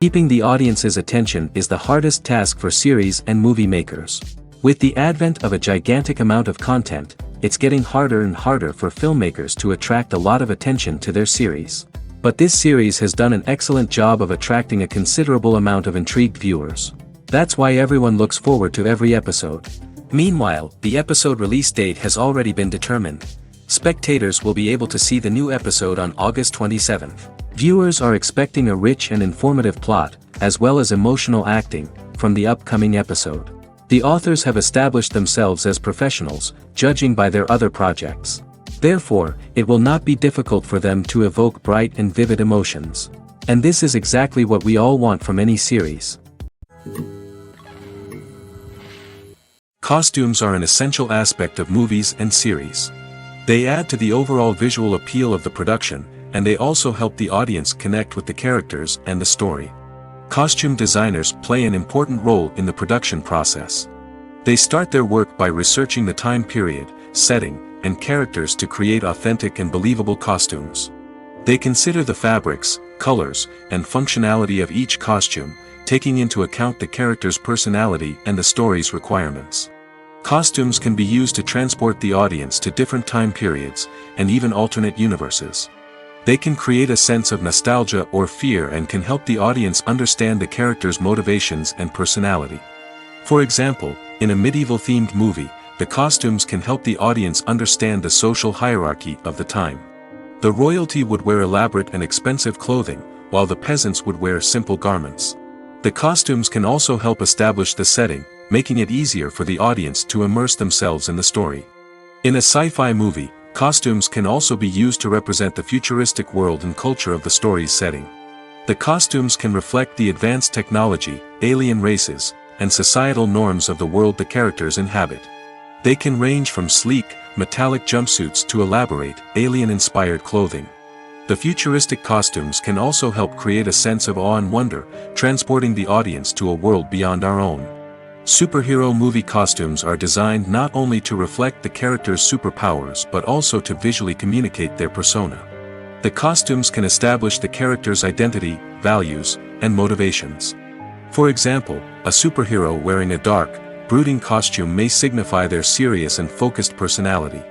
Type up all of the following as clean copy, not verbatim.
Keeping the audience's attention is the hardest task for series and movie makers. With the advent of a gigantic amount of content, it's getting harder and harder for filmmakers to attract a lot of attention to their series. But this series has done an excellent job of attracting a considerable amount of intrigued viewers. That's why everyone looks forward to every episode. Meanwhile, the episode release date has already been determined. Spectators will be able to see the new episode on August 27th. Viewers are expecting a rich and informative plot, as well as emotional acting, from the upcoming episode. The authors have established themselves as professionals, judging by their other projects. Therefore, it will not be difficult for them to evoke bright and vivid emotions. And this is exactly what we all want from any series. Costumes are an essential aspect of movies and series. They add to the overall visual appeal of the production, and they also help the audience connect with the characters and the story. Costume designers play an important role in the production process. They start their work by researching the time period, setting, and characters to create authentic and believable costumes. They consider the fabrics, colors, and functionality of each costume, taking into account the character's personality and the story's requirements. Costumes can be used to transport the audience to different time periods, and even alternate universes. They can create a sense of nostalgia or fear and can help the audience understand the character's motivations and personality. For example, in a medieval-themed movie, the costumes can help the audience understand the social hierarchy of the time. The royalty would wear elaborate and expensive clothing, while the peasants would wear simple garments. The costumes can also help establish the setting, making it easier for the audience to immerse themselves in the story. In a sci-fi movie, costumes can also be used to represent the futuristic world and culture of the story's setting. The costumes can reflect the advanced technology, alien races, and societal norms of the world the characters inhabit. They can range from sleek, metallic jumpsuits to elaborate, alien-inspired clothing. The futuristic costumes can also help create a sense of awe and wonder, transporting the audience to a world beyond our own. Superhero movie costumes are designed not only to reflect the character's superpowers but also to visually communicate their persona. The costumes can establish the character's identity, values, and motivations. For example, a superhero wearing a dark, brooding costume may signify their serious and focused personality.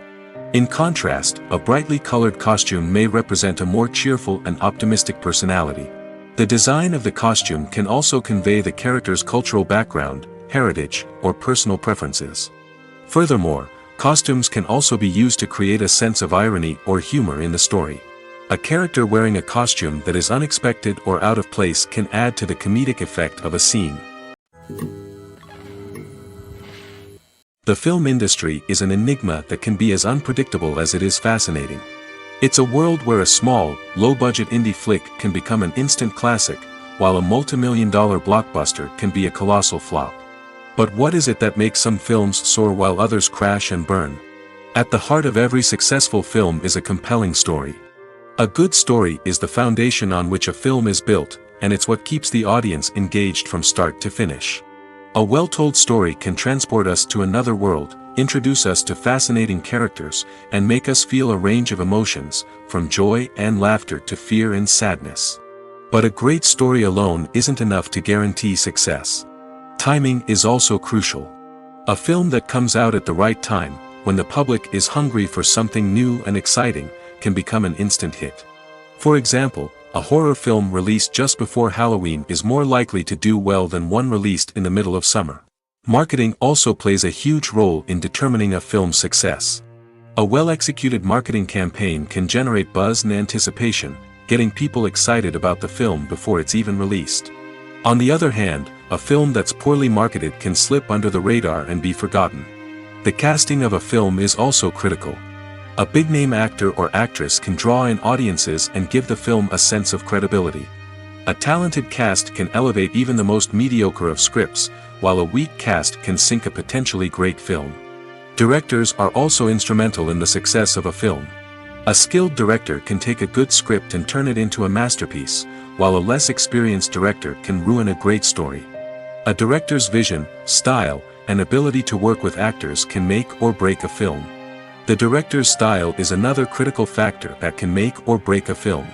In contrast, a brightly colored costume may represent a more cheerful and optimistic personality. The design of the costume can also convey the character's cultural background, heritage, or personal preferences. Furthermore, costumes can also be used to create a sense of irony or humor in the story. A character wearing a costume that is unexpected or out of place can add to the comedic effect of a scene. The film industry is an enigma that can be as unpredictable as it is fascinating. It's a world where a small, low-budget indie flick can become an instant classic, while a multi-million-dollar blockbuster can be a colossal flop. But what is it that makes some films soar while others crash and burn? At the heart of every successful film is a compelling story. A good story is the foundation on which a film is built, and it's what keeps the audience engaged from start to finish. A well-told story can transport us to another world, introduce us to fascinating characters, and make us feel a range of emotions, from joy and laughter to fear and sadness. But a great story alone isn't enough to guarantee success. Timing is also crucial. A film that comes out at the right time, when the public is hungry for something new and exciting, can become an instant hit. For example, a horror film released just before Halloween is more likely to do well than one released in the middle of summer. Marketing also plays a huge role in determining a film's success. A well-executed marketing campaign can generate buzz and anticipation, getting people excited about the film before it's even released. On the other hand, a film that's poorly marketed can slip under the radar and be forgotten. The casting of a film is also critical. A big-name actor or actress can draw in audiences and give the film a sense of credibility. A talented cast can elevate even the most mediocre of scripts, while a weak cast can sink a potentially great film. Directors are also instrumental in the success of a film. A skilled director can take a good script and turn it into a masterpiece, while a less experienced director can ruin a great story. A director's vision, style, and ability to work with actors can make or break a film. The director's style is another critical factor that can make or break a film.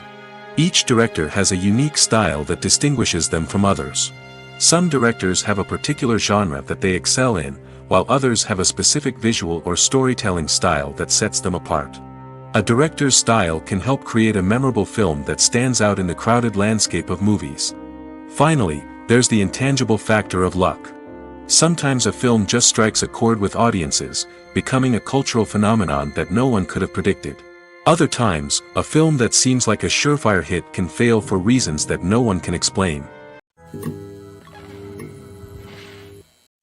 Each director has a unique style that distinguishes them from others. Some directors have a particular genre that they excel in, while others have a specific visual or storytelling style that sets them apart. A director's style can help create a memorable film that stands out in the crowded landscape of movies. Finally, there's the intangible factor of luck. Sometimes a film just strikes a chord with audiences, becoming a cultural phenomenon that no one could have predicted. Other times, a film that seems like a surefire hit can fail for reasons that no one can explain.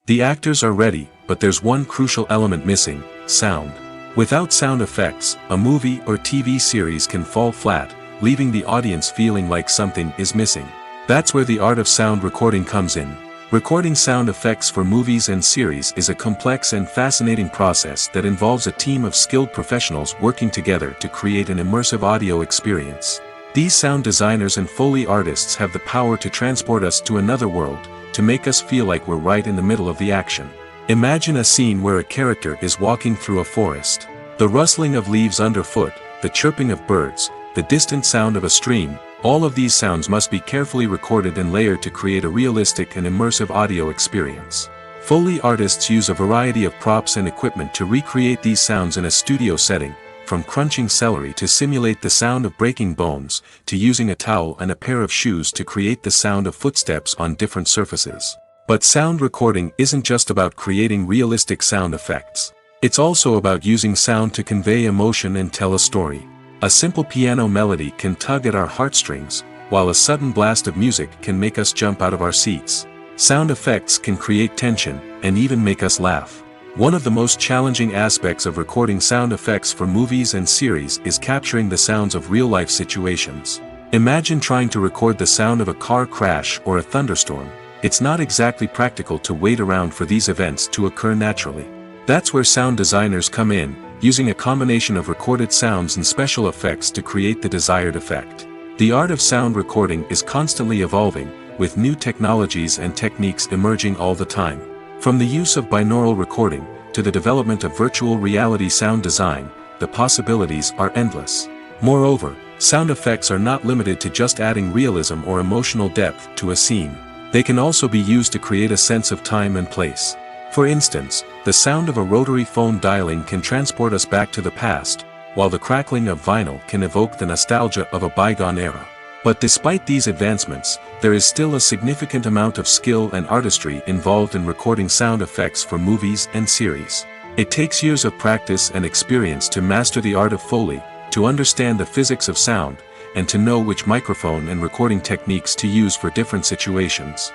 The actors are ready, but there's one crucial element missing: sound. Without sound effects, a movie or TV series can fall flat, leaving the audience feeling like something is missing. That's where the art of sound recording comes in. Recording sound effects for movies and series is a complex and fascinating process that involves a team of skilled professionals working together to create an immersive audio experience. These sound designers and Foley artists have the power to transport us to another world, to make us feel like we're right in the middle of the action. Imagine a scene where a character is walking through a forest. The rustling of leaves underfoot, the chirping of birds, the distant sound of a stream, all of these sounds must be carefully recorded and layered to create a realistic and immersive audio experience. Foley artists use a variety of props and equipment to recreate these sounds in a studio setting, from crunching celery to simulate the sound of breaking bones, to using a towel and a pair of shoes to create the sound of footsteps on different surfaces. But sound recording isn't just about creating realistic sound effects. It's also about using sound to convey emotion and tell a story. A simple piano melody can tug at our heartstrings, while a sudden blast of music can make us jump out of our seats. Sound effects can create tension, and even make us laugh. One of the most challenging aspects of recording sound effects for movies and series is capturing the sounds of real-life situations. Imagine trying to record the sound of a car crash or a thunderstorm. It's not exactly practical to wait around for these events to occur naturally. That's where sound designers come in, using a combination of recorded sounds and special effects to create the desired effect. The art of sound recording is constantly evolving, with new technologies and techniques emerging all the time. From the use of binaural recording, to the development of virtual reality sound design, the possibilities are endless. Moreover, sound effects are not limited to just adding realism or emotional depth to a scene. They can also be used to create a sense of time and place. For instance, the sound of a rotary phone dialing can transport us back to the past, while the crackling of vinyl can evoke the nostalgia of a bygone era. But despite these advancements, there is still a significant amount of skill and artistry involved in recording sound effects for movies and series. It takes years of practice and experience to master the art of Foley, to understand the physics of sound, and to know which microphone and recording techniques to use for different situations.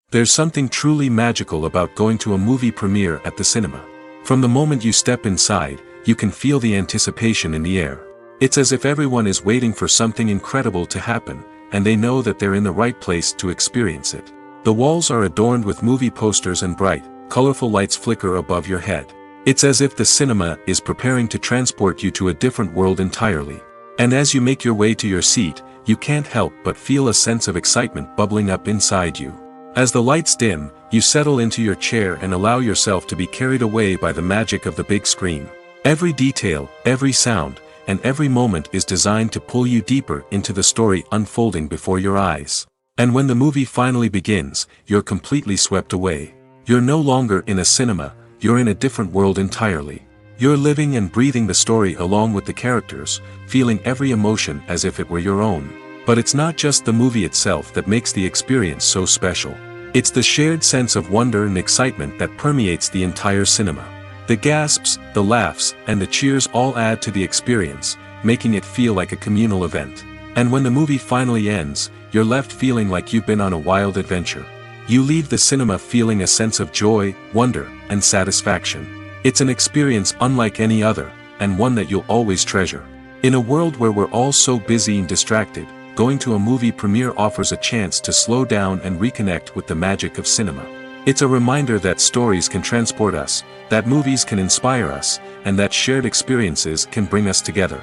There's something truly magical about going to a movie premiere at the cinema. From the moment you step inside, you can feel the anticipation in the air. It's as if everyone is waiting for something incredible to happen, and they know that they're in the right place to experience it. The walls are adorned with movie posters and bright, colorful lights flicker above your head. It's as if the cinema is preparing to transport you to a different world entirely. And as you make your way to your seat, you can't help but feel a sense of excitement bubbling up inside you. As the lights dim, you settle into your chair and allow yourself to be carried away by the magic of the big screen. Every detail, every sound, and every moment is designed to pull you deeper into the story unfolding before your eyes. And when the movie finally begins, you're completely swept away. You're no longer in a cinema, you're in a different world entirely. You're living and breathing the story along with the characters, feeling every emotion as if it were your own. But it's not just the movie itself that makes the experience so special. It's the shared sense of wonder and excitement that permeates the entire cinema. The gasps, the laughs, and the cheers all add to the experience, making it feel like a communal event. And when the movie finally ends, you're left feeling like you've been on a wild adventure. You leave the cinema feeling a sense of joy, wonder, and satisfaction. It's an experience unlike any other, and one that you'll always treasure. In a world where we're all so busy and distracted, going to a movie premiere offers a chance to slow down and reconnect with the magic of cinema. It's a reminder that stories can transport us, that movies can inspire us, and that shared experiences can bring us together.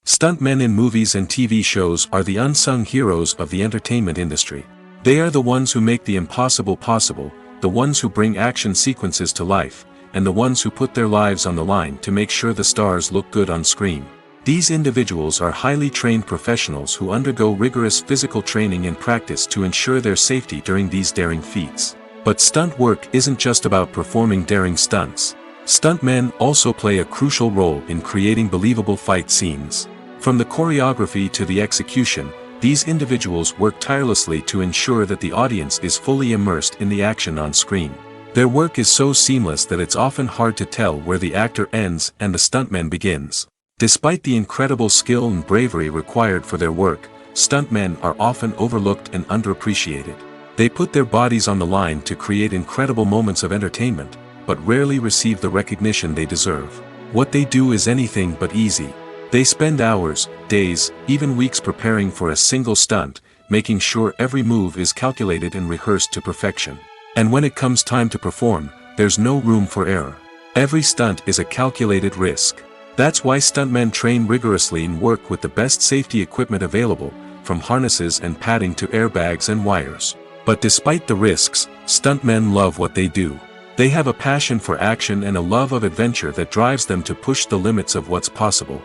Stuntmen in movies and TV shows are the unsung heroes of the entertainment industry. They are the ones who make the impossible possible, the ones who bring action sequences to life, and the ones who put their lives on the line to make sure the stars look good on screen. These individuals are highly trained professionals who undergo rigorous physical training and practice to ensure their safety during these daring feats. But stunt work isn't just about performing daring stunts. Stuntmen also play a crucial role in creating believable fight scenes. From the choreography to the execution, these individuals work tirelessly to ensure that the audience is fully immersed in the action on screen. Their work is so seamless that it's often hard to tell where the actor ends and the stuntman begins. Despite the incredible skill and bravery required for their work, stuntmen are often overlooked and underappreciated. They put their bodies on the line to create incredible moments of entertainment, but rarely receive the recognition they deserve. What they do is anything but easy. They spend hours, days, even weeks preparing for a single stunt, making sure every move is calculated and rehearsed to perfection. And when it comes time to perform, there's no room for error. Every stunt is a calculated risk. That's why stuntmen train rigorously and work with the best safety equipment available, from harnesses and padding to airbags and wires. But despite the risks, stuntmen love what they do. They have a passion for action and a love of adventure that drives them to push the limits of what's possible.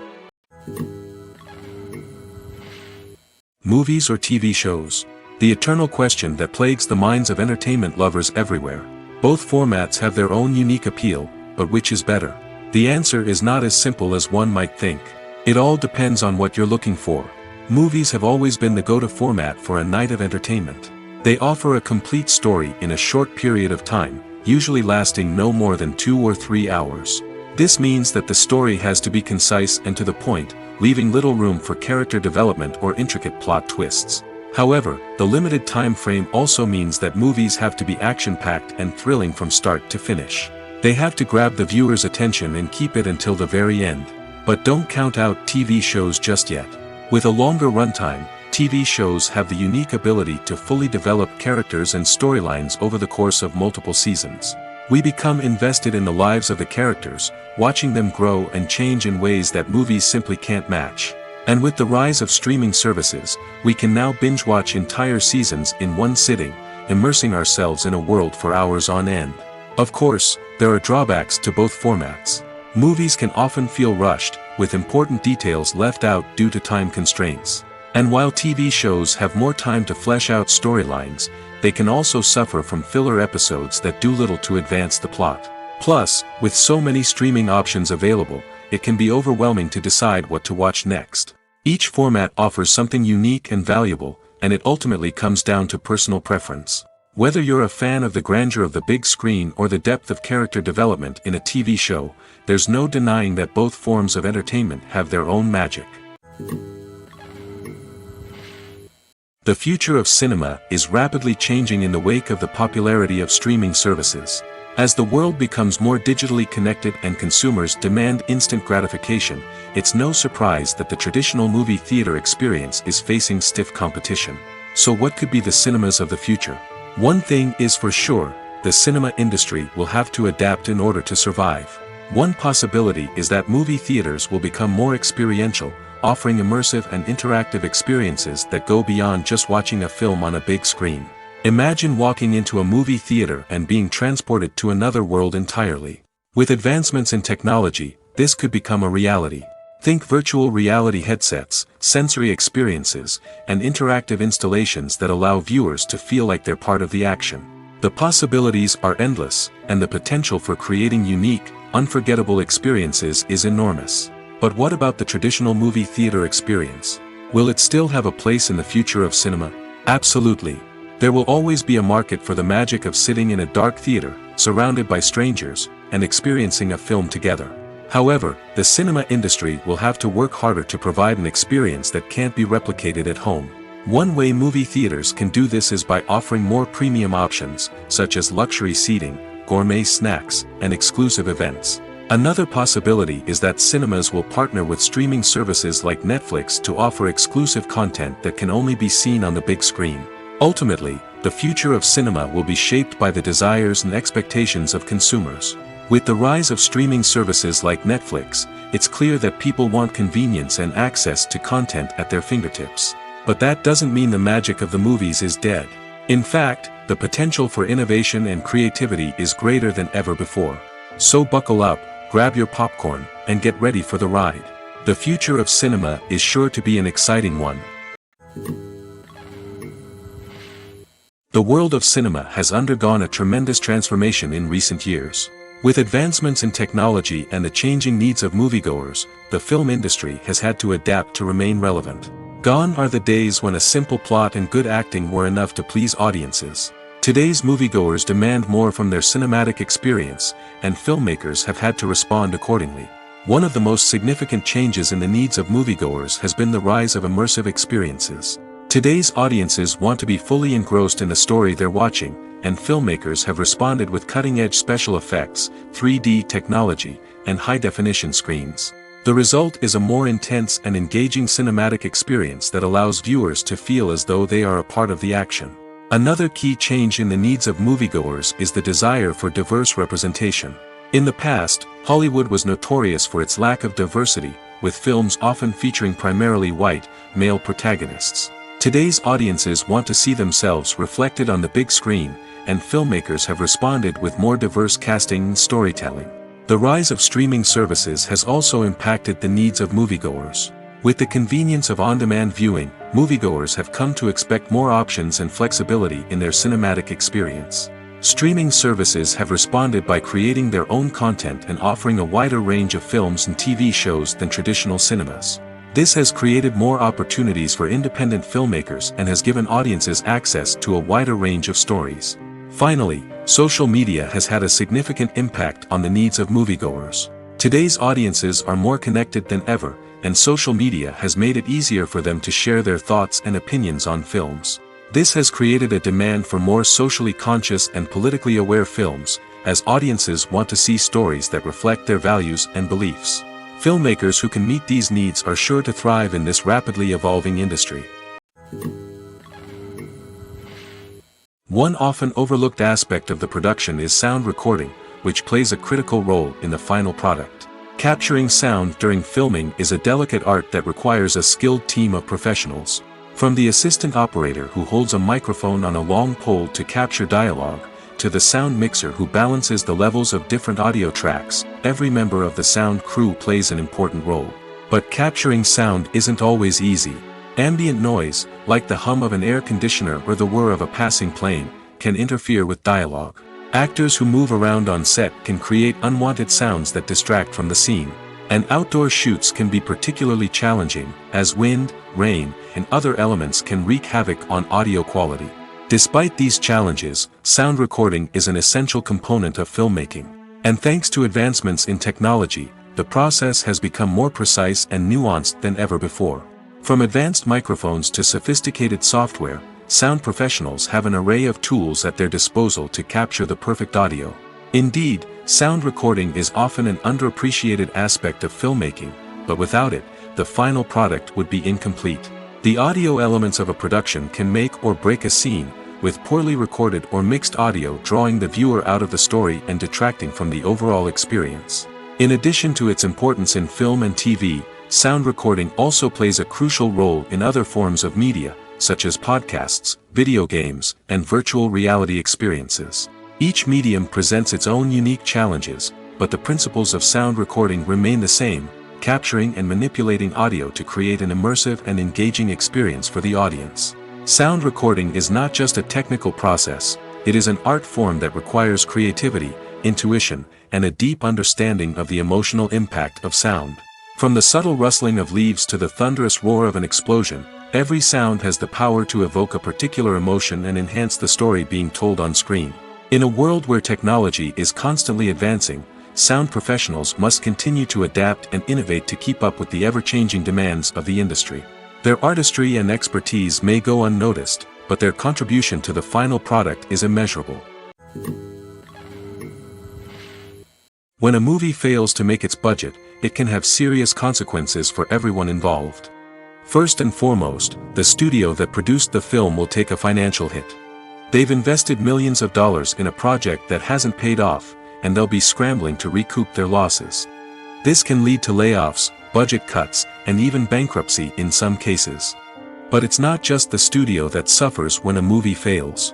Movies or TV shows? The eternal question that plagues the minds of entertainment lovers everywhere. Both formats have their own unique appeal, but which is better? The answer is not as simple as one might think. It all depends on what you're looking for. Movies have always been the go-to format for a night of entertainment. They offer a complete story in a short period of time, usually lasting no more than 2 or 3 hours. This means that the story has to be concise and to the point, leaving little room for character development or intricate plot twists. However, the limited time frame also means that movies have to be action-packed and thrilling from start to finish. They have to grab the viewer's attention and keep it until the very end. But don't count out TV shows just yet. With a longer runtime, TV shows have the unique ability to fully develop characters and storylines over the course of multiple seasons. We become invested in the lives of the characters, watching them grow and change in ways that movies simply can't match. And with the rise of streaming services, we can now binge-watch entire seasons in one sitting, immersing ourselves in a world for hours on end. Of course, there are drawbacks to both formats. Movies can often feel rushed, with important details left out due to time constraints. And while TV shows have more time to flesh out storylines, they can also suffer from filler episodes that do little to advance the plot. Plus, with so many streaming options available, it can be overwhelming to decide what to watch next. Each format offers something unique and valuable, and it ultimately comes down to personal preference. Whether you're a fan of the grandeur of the big screen or the depth of character development in a TV show, there's no denying that both forms of entertainment have their own magic. The future of cinema is rapidly changing in the wake of the popularity of streaming services. As the world becomes more digitally connected and consumers demand instant gratification, it's no surprise that the traditional movie theater experience is facing stiff competition. So what could be the cinemas of the future? One thing is for sure, the cinema industry will have to adapt in order to survive. One possibility is that movie theaters will become more experiential, offering immersive and interactive experiences that go beyond just watching a film on a big screen. Imagine walking into a movie theater and being transported to another world entirely. With advancements in technology, this could become a reality. Think virtual reality headsets, sensory experiences, and interactive installations that allow viewers to feel like they're part of the action. The possibilities are endless, and the potential for creating unique, unforgettable experiences is enormous. But what about the traditional movie theater experience? Will it still have a place in the future of cinema? Absolutely. There will always be a market for the magic of sitting in a dark theater, surrounded by strangers, and experiencing a film together. However, the cinema industry will have to work harder to provide an experience that can't be replicated at home. One way movie theaters can do this is by offering more premium options, such as luxury seating, gourmet snacks, and exclusive events. Another possibility is that cinemas will partner with streaming services like Netflix to offer exclusive content that can only be seen on the big screen. Ultimately, the future of cinema will be shaped by the desires and expectations of consumers. With the rise of streaming services like Netflix, it's clear that people want convenience and access to content at their fingertips. But that doesn't mean the magic of the movies is dead. In fact, the potential for innovation and creativity is greater than ever before. So buckle up, grab your popcorn, and get ready for the ride. The future of cinema is sure to be an exciting one. The world of cinema has undergone a tremendous transformation in recent years. With advancements in technology and the changing needs of moviegoers, the film industry has had to adapt to remain relevant. Gone are the days when a simple plot and good acting were enough to please audiences. Today's moviegoers demand more from their cinematic experience, and filmmakers have had to respond accordingly. One of the most significant changes in the needs of moviegoers has been the rise of immersive experiences. Today's audiences want to be fully engrossed in the story they're watching, and filmmakers have responded with cutting-edge special effects, 3D technology, and high-definition screens. The result is a more intense and engaging cinematic experience that allows viewers to feel as though they are a part of the action. Another key change in the needs of moviegoers is the desire for diverse representation. In the past, Hollywood was notorious for its lack of diversity, with films often featuring primarily white, male protagonists. Today's audiences want to see themselves reflected on the big screen, and filmmakers have responded with more diverse casting and storytelling. The rise of streaming services has also impacted the needs of moviegoers. With the convenience of on-demand viewing, moviegoers have come to expect more options and flexibility in their cinematic experience. Streaming services have responded by creating their own content and offering a wider range of films and TV shows than traditional cinemas. This has created more opportunities for independent filmmakers and has given audiences access to a wider range of stories. Finally, social media has had a significant impact on the needs of moviegoers. Today's audiences are more connected than ever, and social media has made it easier for them to share their thoughts and opinions on films. This has created a demand for more socially conscious and politically aware films, as audiences want to see stories that reflect their values and beliefs. Filmmakers who can meet these needs are sure to thrive in this rapidly evolving industry. One often overlooked aspect of the production is sound recording, which plays a critical role in the final product. Capturing sound during filming is a delicate art that requires a skilled team of professionals. From the assistant operator who holds a microphone on a long pole to capture dialogue, to the sound mixer who balances the levels of different audio tracks, every member of the sound crew plays an important role. But capturing sound isn't always easy. Ambient noise, like the hum of an air conditioner or the whir of a passing plane, can interfere with dialogue. Actors who move around on set can create unwanted sounds that distract from the scene. And outdoor shoots can be particularly challenging, as wind, rain, and other elements can wreak havoc on audio quality. Despite these challenges, sound recording is an essential component of filmmaking. And thanks to advancements in technology, the process has become more precise and nuanced than ever before. From advanced microphones to sophisticated software, sound professionals have an array of tools at their disposal to capture the perfect audio. Indeed, sound recording is often an underappreciated aspect of filmmaking, but without it, the final product would be incomplete. The audio elements of a production can make or break a scene, with poorly recorded or mixed audio drawing the viewer out of the story and detracting from the overall experience. In addition to its importance in film and TV, sound recording also plays a crucial role in other forms of media, such as podcasts, video games, and virtual reality experiences. Each medium presents its own unique challenges, but the principles of sound recording remain the same: capturing and manipulating audio to create an immersive and engaging experience for the audience. Sound recording is not just a technical process, it is an art form that requires creativity, intuition, and a deep understanding of the emotional impact of sound. From the subtle rustling of leaves to the thunderous roar of an explosion, every sound has the power to evoke a particular emotion and enhance the story being told on screen. In a world where technology is constantly advancing, sound professionals must continue to adapt and innovate to keep up with the ever-changing demands of the industry. Their artistry and expertise may go unnoticed, but their contribution to the final product is immeasurable. When a movie fails to make its budget, it can have serious consequences for everyone involved. First and foremost, the studio that produced the film will take a financial hit. They've invested millions of dollars in a project that hasn't paid off, and they'll be scrambling to recoup their losses. This can lead to layoffs, budget cuts, and even bankruptcy in some cases. But it's not just the studio that suffers when a movie fails.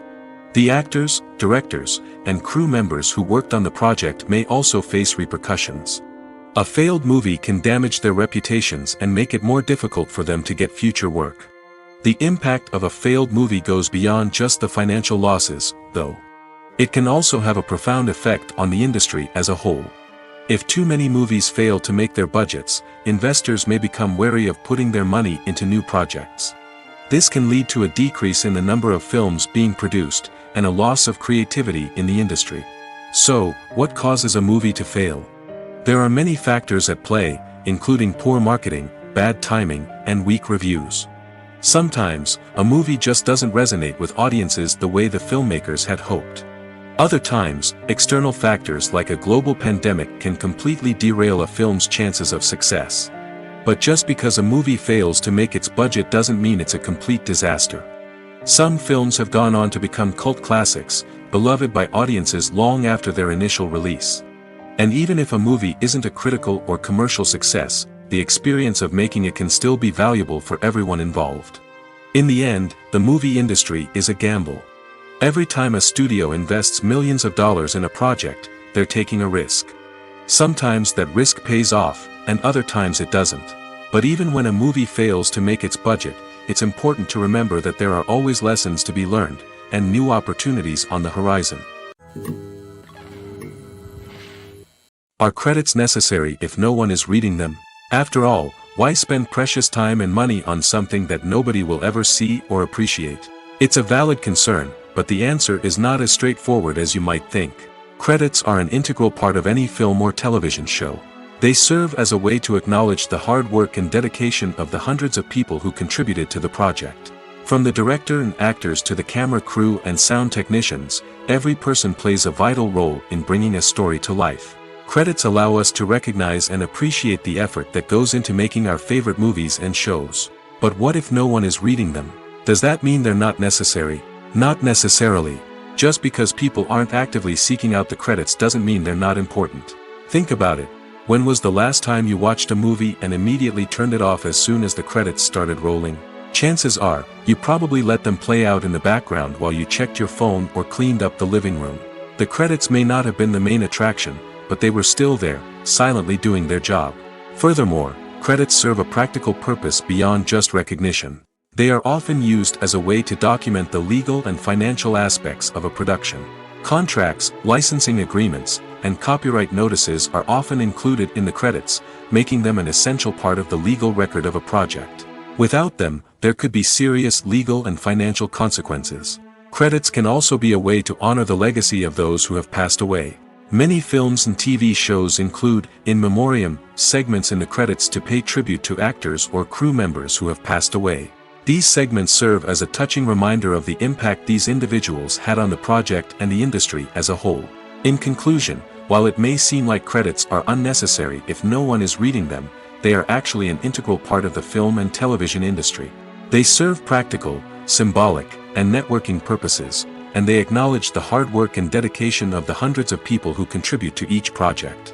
The actors, directors, and crew members who worked on the project may also face repercussions. A failed movie can damage their reputations and make it more difficult for them to get future work. The impact of a failed movie goes beyond just the financial losses, though. It can also have a profound effect on the industry as a whole. If too many movies fail to make their budgets, investors may become wary of putting their money into new projects. This can lead to a decrease in the number of films being produced, and a loss of creativity in the industry. So, what causes a movie to fail? There are many factors at play, including poor marketing, bad timing, and weak reviews. Sometimes, a movie just doesn't resonate with audiences the way the filmmakers had hoped. Other times, external factors like a global pandemic can completely derail a film's chances of success. But just because a movie fails to make its budget doesn't mean it's a complete disaster. Some films have gone on to become cult classics, beloved by audiences long after their initial release. And even if a movie isn't a critical or commercial success, the experience of making it can still be valuable for everyone involved. In the end, the movie industry is a gamble. Every time a studio invests millions of dollars in a project, they're taking a risk. Sometimes that risk pays off, and other times it doesn't. But even when a movie fails to make its budget, it's important to remember that there are always lessons to be learned, and new opportunities on the horizon. Are credits necessary if no one is reading them? After all, why spend precious time and money on something that nobody will ever see or appreciate? It's a valid concern, but the answer is not as straightforward as you might think. Credits are an integral part of any film or television show. They serve as a way to acknowledge the hard work and dedication of the hundreds of people who contributed to the project. From the director and actors to the camera crew and sound technicians, every person plays a vital role in bringing a story to life. Credits allow us to recognize and appreciate the effort that goes into making our favorite movies and shows. But what if no one is reading them? Does that mean they're not necessary? Not necessarily. Just because people aren't actively seeking out the credits doesn't mean they're not important. Think about it. When was the last time you watched a movie and immediately turned it off as soon as the credits started rolling? Chances are, you probably let them play out in the background while you checked your phone or cleaned up the living room. The credits may not have been the main attraction, but they were still there, silently doing their job. Furthermore, credits serve a practical purpose beyond just recognition. They are often used as a way to document the legal and financial aspects of a production. Contracts, licensing agreements, and copyright notices are often included in the credits, making them an essential part of the legal record of a project. Without them, there could be serious legal and financial consequences. Credits can also be a way to honor the legacy of those who have passed away. Many films and TV shows include, in memoriam, segments in the credits to pay tribute to actors or crew members who have passed away. These segments serve as a touching reminder of the impact these individuals had on the project and the industry as a whole. In conclusion, while it may seem like credits are unnecessary if no one is reading them, they are actually an integral part of the film and television industry. They serve practical, symbolic, and networking purposes, and they acknowledge the hard work and dedication of the hundreds of people who contribute to each project.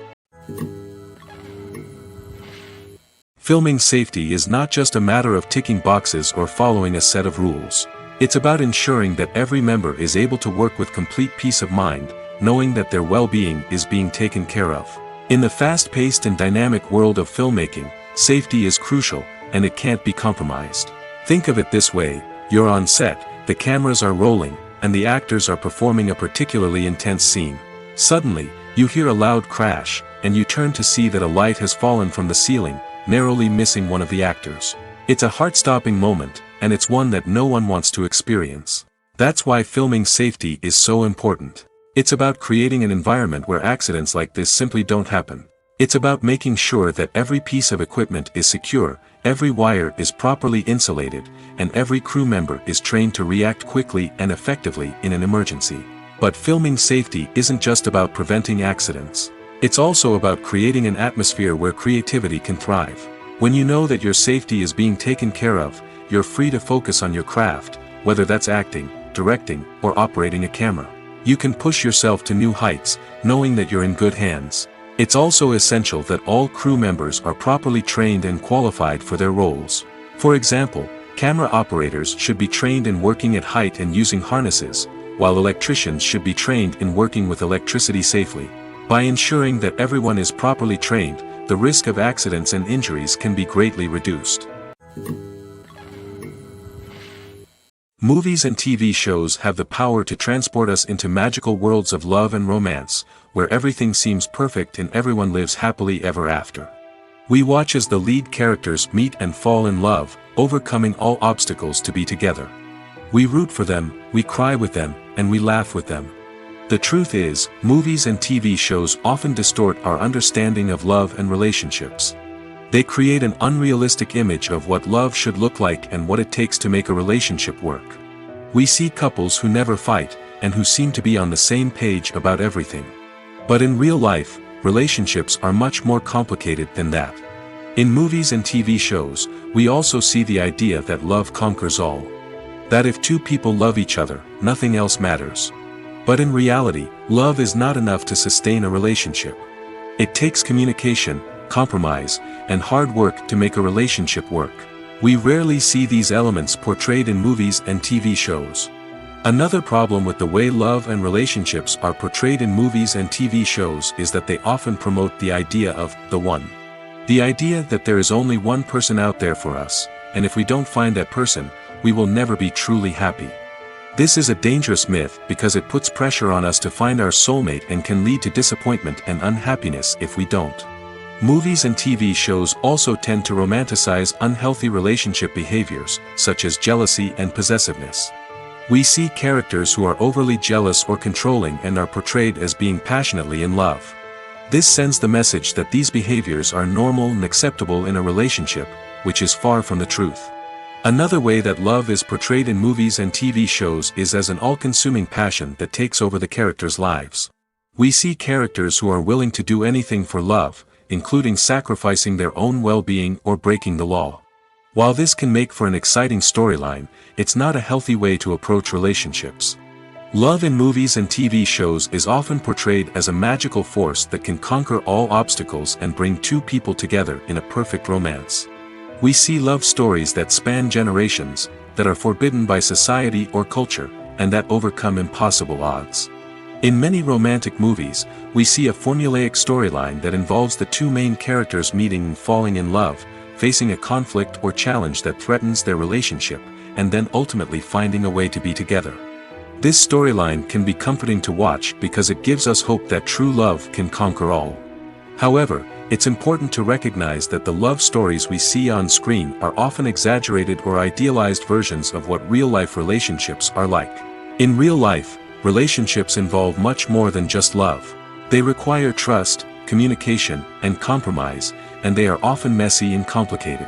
Filming safety is not just a matter of ticking boxes or following a set of rules. It's about ensuring that every member is able to work with complete peace of mind, knowing that their well-being is being taken care of. In the fast-paced and dynamic world of filmmaking, safety is crucial, and it can't be compromised. Think of it this way: you're on set, the cameras are rolling, and the actors are performing a particularly intense scene. Suddenly, you hear a loud crash, and you turn to see that a light has fallen from the ceiling, narrowly missing one of the actors. It's a heart-stopping moment, and it's one that no one wants to experience. That's why filming safety is so important. It's about creating an environment where accidents like this simply don't happen. It's about making sure that every piece of equipment is secure, every wire is properly insulated, and every crew member is trained to react quickly and effectively in an emergency. But filming safety isn't just about preventing accidents. It's also about creating an atmosphere where creativity can thrive. When you know that your safety is being taken care of, you're free to focus on your craft, whether that's acting, directing, or operating a camera. You can push yourself to new heights, knowing that you're in good hands. It's also essential that all crew members are properly trained and qualified for their roles. For example, camera operators should be trained in working at height and using harnesses, while electricians should be trained in working with electricity safely. By ensuring that everyone is properly trained, the risk of accidents and injuries can be greatly reduced. Movies and TV shows have the power to transport us into magical worlds of love and romance, where everything seems perfect and everyone lives happily ever after. We watch as the lead characters meet and fall in love, overcoming all obstacles to be together. We root for them, we cry with them, and we laugh with them. The truth is, movies and TV shows often distort our understanding of love and relationships. They create an unrealistic image of what love should look like and what it takes to make a relationship work. We see couples who never fight, and who seem to be on the same page about everything. But in real life, relationships are much more complicated than that. In movies and TV shows, we also see the idea that love conquers all. That if two people love each other, nothing else matters. But in reality, love is not enough to sustain a relationship. It takes communication, compromise, and hard work to make a relationship work. We rarely see these elements portrayed in movies and TV shows. Another problem with the way love and relationships are portrayed in movies and TV shows is that they often promote the idea of the one. The idea that there is only one person out there for us, and if we don't find that person, we will never be truly happy. This is a dangerous myth because it puts pressure on us to find our soulmate and can lead to disappointment and unhappiness if we don't. Movies and TV shows also tend to romanticize unhealthy relationship behaviors, such as jealousy and possessiveness. We see characters who are overly jealous or controlling and are portrayed as being passionately in love. This sends the message that these behaviors are normal and acceptable in a relationship, which is far from the truth. Another way that love is portrayed in movies and TV shows is as an all-consuming passion that takes over the characters' lives. We see characters who are willing to do anything for love, including sacrificing their own well-being or breaking the law. While this can make for an exciting storyline, it's not a healthy way to approach relationships. Love in movies and TV shows is often portrayed as a magical force that can conquer all obstacles and bring two people together in a perfect romance. We see love stories that span generations, that are forbidden by society or culture, and that overcome impossible odds. In many romantic movies, we see a formulaic storyline that involves the two main characters meeting and falling in love, facing a conflict or challenge that threatens their relationship, and then ultimately finding a way to be together. This storyline can be comforting to watch because it gives us hope that true love can conquer all. However, it's important to recognize that the love stories we see on screen are often exaggerated or idealized versions of what real-life relationships are like. In real life, relationships involve much more than just love. They require trust, communication, and compromise, and they are often messy and complicated.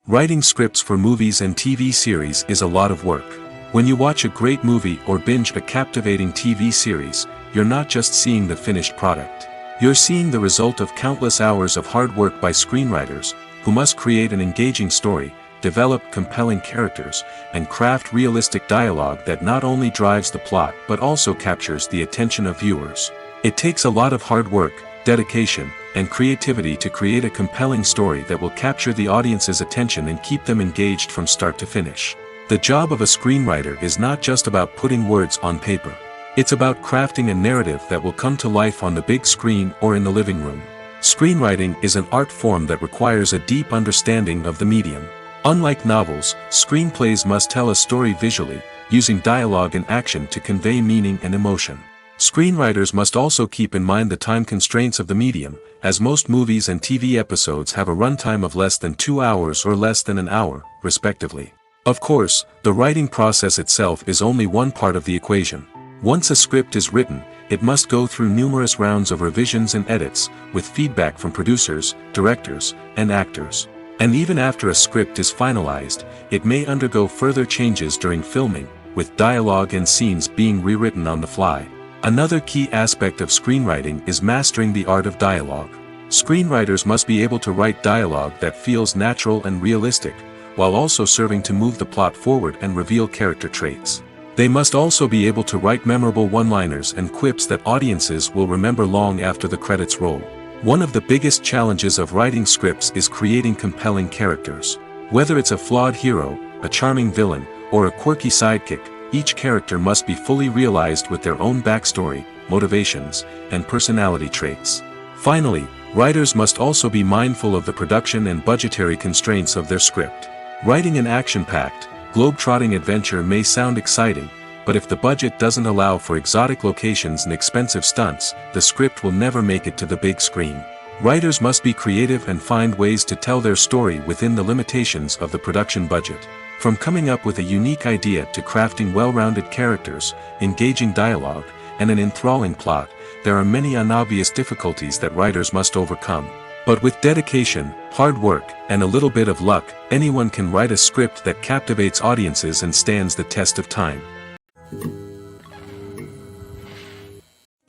Writing scripts for movies and TV series is a lot of work. When you watch a great movie or binge a captivating TV series, you're not just seeing the finished product. You're seeing the result of countless hours of hard work by screenwriters, who must create an engaging story, develop compelling characters, and craft realistic dialogue that not only drives the plot but also captures the attention of viewers. It takes a lot of hard work, dedication, and creativity to create a compelling story that will capture the audience's attention and keep them engaged from start to finish. The job of a screenwriter is not just about putting words on paper. It's about crafting a narrative that will come to life on the big screen or in the living room. Screenwriting is an art form that requires a deep understanding of the medium. Unlike novels, screenplays must tell a story visually, using dialogue and action to convey meaning and emotion. Screenwriters must also keep in mind the time constraints of the medium, as most movies and TV episodes have a runtime of less than 2 hours or less than an hour, respectively. Of course, the writing process itself is only one part of the equation. Once a script is written, it must go through numerous rounds of revisions and edits, with feedback from producers, directors, and actors. And even after a script is finalized, it may undergo further changes during filming, with dialogue and scenes being rewritten on the fly. Another key aspect of screenwriting is mastering the art of dialogue. Screenwriters must be able to write dialogue that feels natural and realistic, while also serving to move the plot forward and reveal character traits. They must also be able to write memorable one-liners and quips that audiences will remember long after the credits roll. One of the biggest challenges of writing scripts is creating compelling characters. Whether it's a flawed hero, a charming villain, or a quirky sidekick, each character must be fully realized with their own backstory, motivations, and personality traits. Finally, writers must also be mindful of the production and budgetary constraints of their script. Writing an action-packed, globe-trotting adventure may sound exciting, but if the budget doesn't allow for exotic locations and expensive stunts, the script will never make it to the big screen. Writers must be creative and find ways to tell their story within the limitations of the production budget. From coming up with a unique idea to crafting well-rounded characters, engaging dialogue, and an enthralling plot, there are many unobvious difficulties that writers must overcome. But with dedication, hard work, and a little bit of luck, anyone can write a script that captivates audiences and stands the test of time.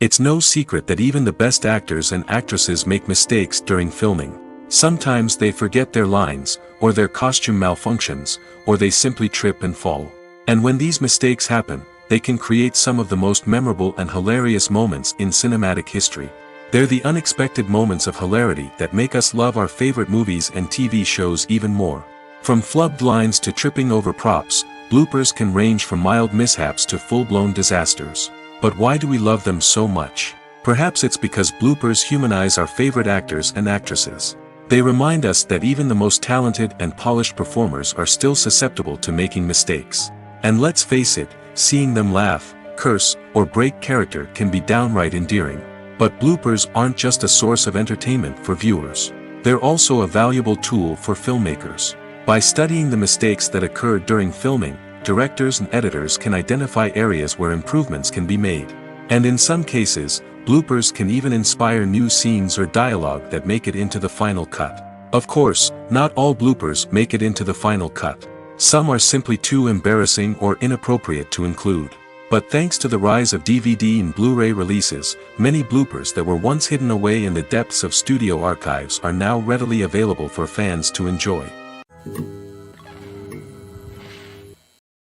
It's no secret that even the best actors and actresses make mistakes during filming. Sometimes they forget their lines, or their costume malfunctions, or they simply trip and fall. And when these mistakes happen, they can create some of the most memorable and hilarious moments in cinematic history. They're the unexpected moments of hilarity that make us love our favorite movies and TV shows even more. From flubbed lines to tripping over props, bloopers can range from mild mishaps to full-blown disasters. But why do we love them so much? Perhaps it's because bloopers humanize our favorite actors and actresses. They remind us that even the most talented and polished performers are still susceptible to making mistakes. And let's face it, seeing them laugh, curse, or break character can be downright endearing. But bloopers aren't just a source of entertainment for viewers. They're also a valuable tool for filmmakers. By studying the mistakes that occurred during filming, directors and editors can identify areas where improvements can be made. And in some cases, bloopers can even inspire new scenes or dialogue that make it into the final cut. Of course, not all bloopers make it into the final cut. Some are simply too embarrassing or inappropriate to include. But thanks to the rise of DVD and Blu-ray releases, many bloopers that were once hidden away in the depths of studio archives are now readily available for fans to enjoy.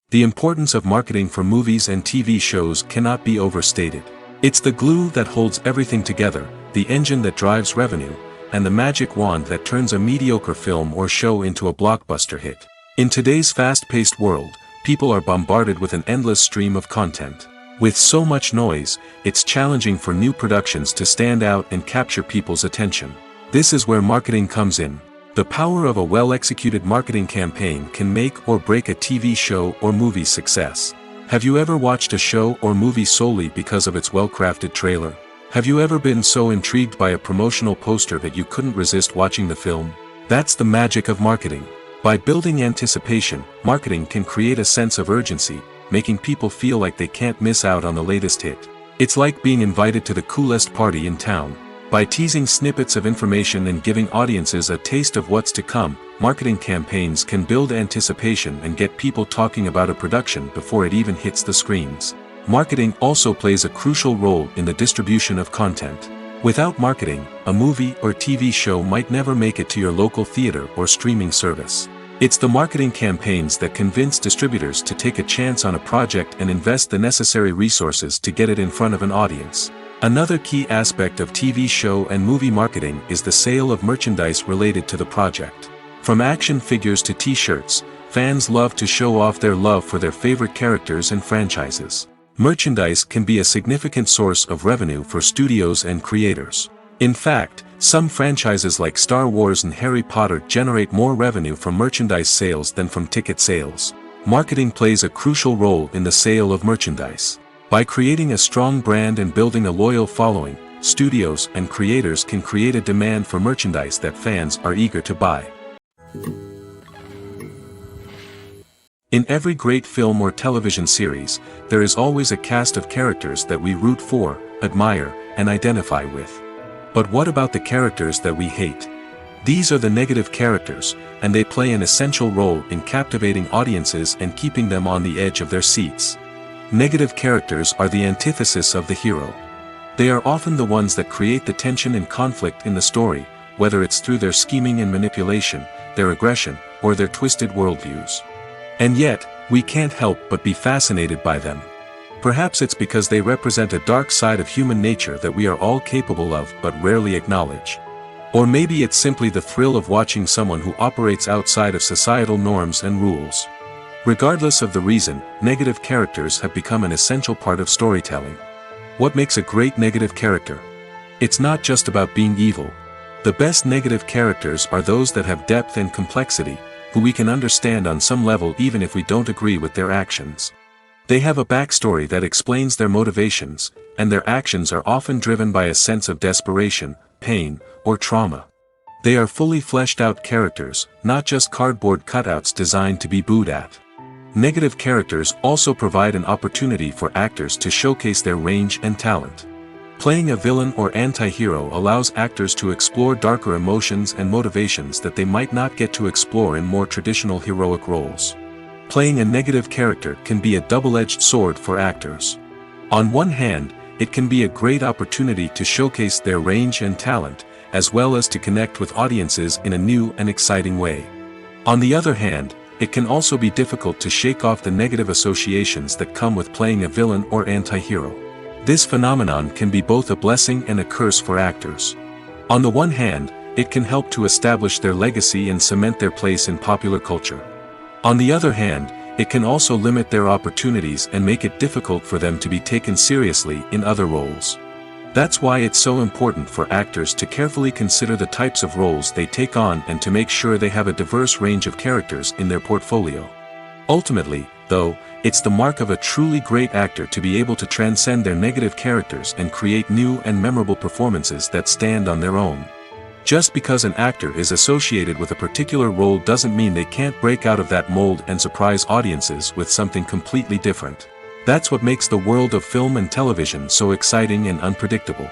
The importance of marketing for movies and TV shows cannot be overstated. It's the glue that holds everything together, the engine that drives revenue, and the magic wand that turns a mediocre film or show into a blockbuster hit. In today's fast-paced world, people are bombarded with an endless stream of content. With so much noise, it's challenging for new productions to stand out and capture people's attention. This is where marketing comes in. The power of a well-executed marketing campaign can make or break a TV show or movie's success. Have you ever watched a show or movie solely because of its well-crafted trailer? Have you ever been so intrigued by a promotional poster that you couldn't resist watching the film? That's the magic of marketing. By building anticipation, marketing can create a sense of urgency, making people feel like they can't miss out on the latest hit. It's like being invited to the coolest party in town. By teasing snippets of information and giving audiences a taste of what's to come, marketing campaigns can build anticipation and get people talking about a production before it even hits the screens. Marketing also plays a crucial role in the distribution of content. Without marketing, a movie or TV show might never make it to your local theater or streaming service. It's the marketing campaigns that convince distributors to take a chance on a project and invest the necessary resources to get it in front of an audience. Another key aspect of TV show and movie marketing is the sale of merchandise related to the project. From action figures to t-shirts, fans love to show off their love for their favorite characters and franchises. Merchandise can be a significant source of revenue for studios and creators. In fact, some franchises like Star Wars and Harry Potter generate more revenue from merchandise sales than from ticket sales. Marketing plays a crucial role in the sale of merchandise. By creating a strong brand and building a loyal following, studios and creators can create a demand for merchandise that fans are eager to buy. In every great film or television series, there is always a cast of characters that we root for, admire, and identify with. But what about the characters that we hate? These are the negative characters, and they play an essential role in captivating audiences and keeping them on the edge of their seats. Negative characters are the antithesis of the hero. They are often the ones that create the tension and conflict in the story, whether it's through their scheming and manipulation, their aggression, or their twisted worldviews. And yet, we can't help but be fascinated by them. Perhaps it's because they represent a dark side of human nature that we are all capable of but rarely acknowledge. Or maybe it's simply the thrill of watching someone who operates outside of societal norms and rules. Regardless of the reason, negative characters have become an essential part of storytelling. What makes a great negative character? It's not just about being evil. The best negative characters are those that have depth and complexity, who we can understand on some level even if we don't agree with their actions. They have a backstory that explains their motivations, and their actions are often driven by a sense of desperation, pain, or trauma. They are fully fleshed out characters, not just cardboard cutouts designed to be booed at. Negative characters also provide an opportunity for actors to showcase their range and talent. Playing a villain or anti-hero allows actors to explore darker emotions and motivations that they might not get to explore in more traditional heroic roles. Playing a negative character can be a double-edged sword for actors. On one hand, it can be a great opportunity to showcase their range and talent, as well as to connect with audiences in a new and exciting way. On the other hand, it can also be difficult to shake off the negative associations that come with playing a villain or anti-hero. This phenomenon can be both a blessing and a curse for actors. On the one hand, it can help to establish their legacy and cement their place in popular culture. On the other hand, it can also limit their opportunities and make it difficult for them to be taken seriously in other roles. That's why it's so important for actors to carefully consider the types of roles they take on and to make sure they have a diverse range of characters in their portfolio. Ultimately, though, it's the mark of a truly great actor to be able to transcend their negative characters and create new and memorable performances that stand on their own. Just because an actor is associated with a particular role doesn't mean they can't break out of that mold and surprise audiences with something completely different. That's what makes the world of film and television so exciting and unpredictable.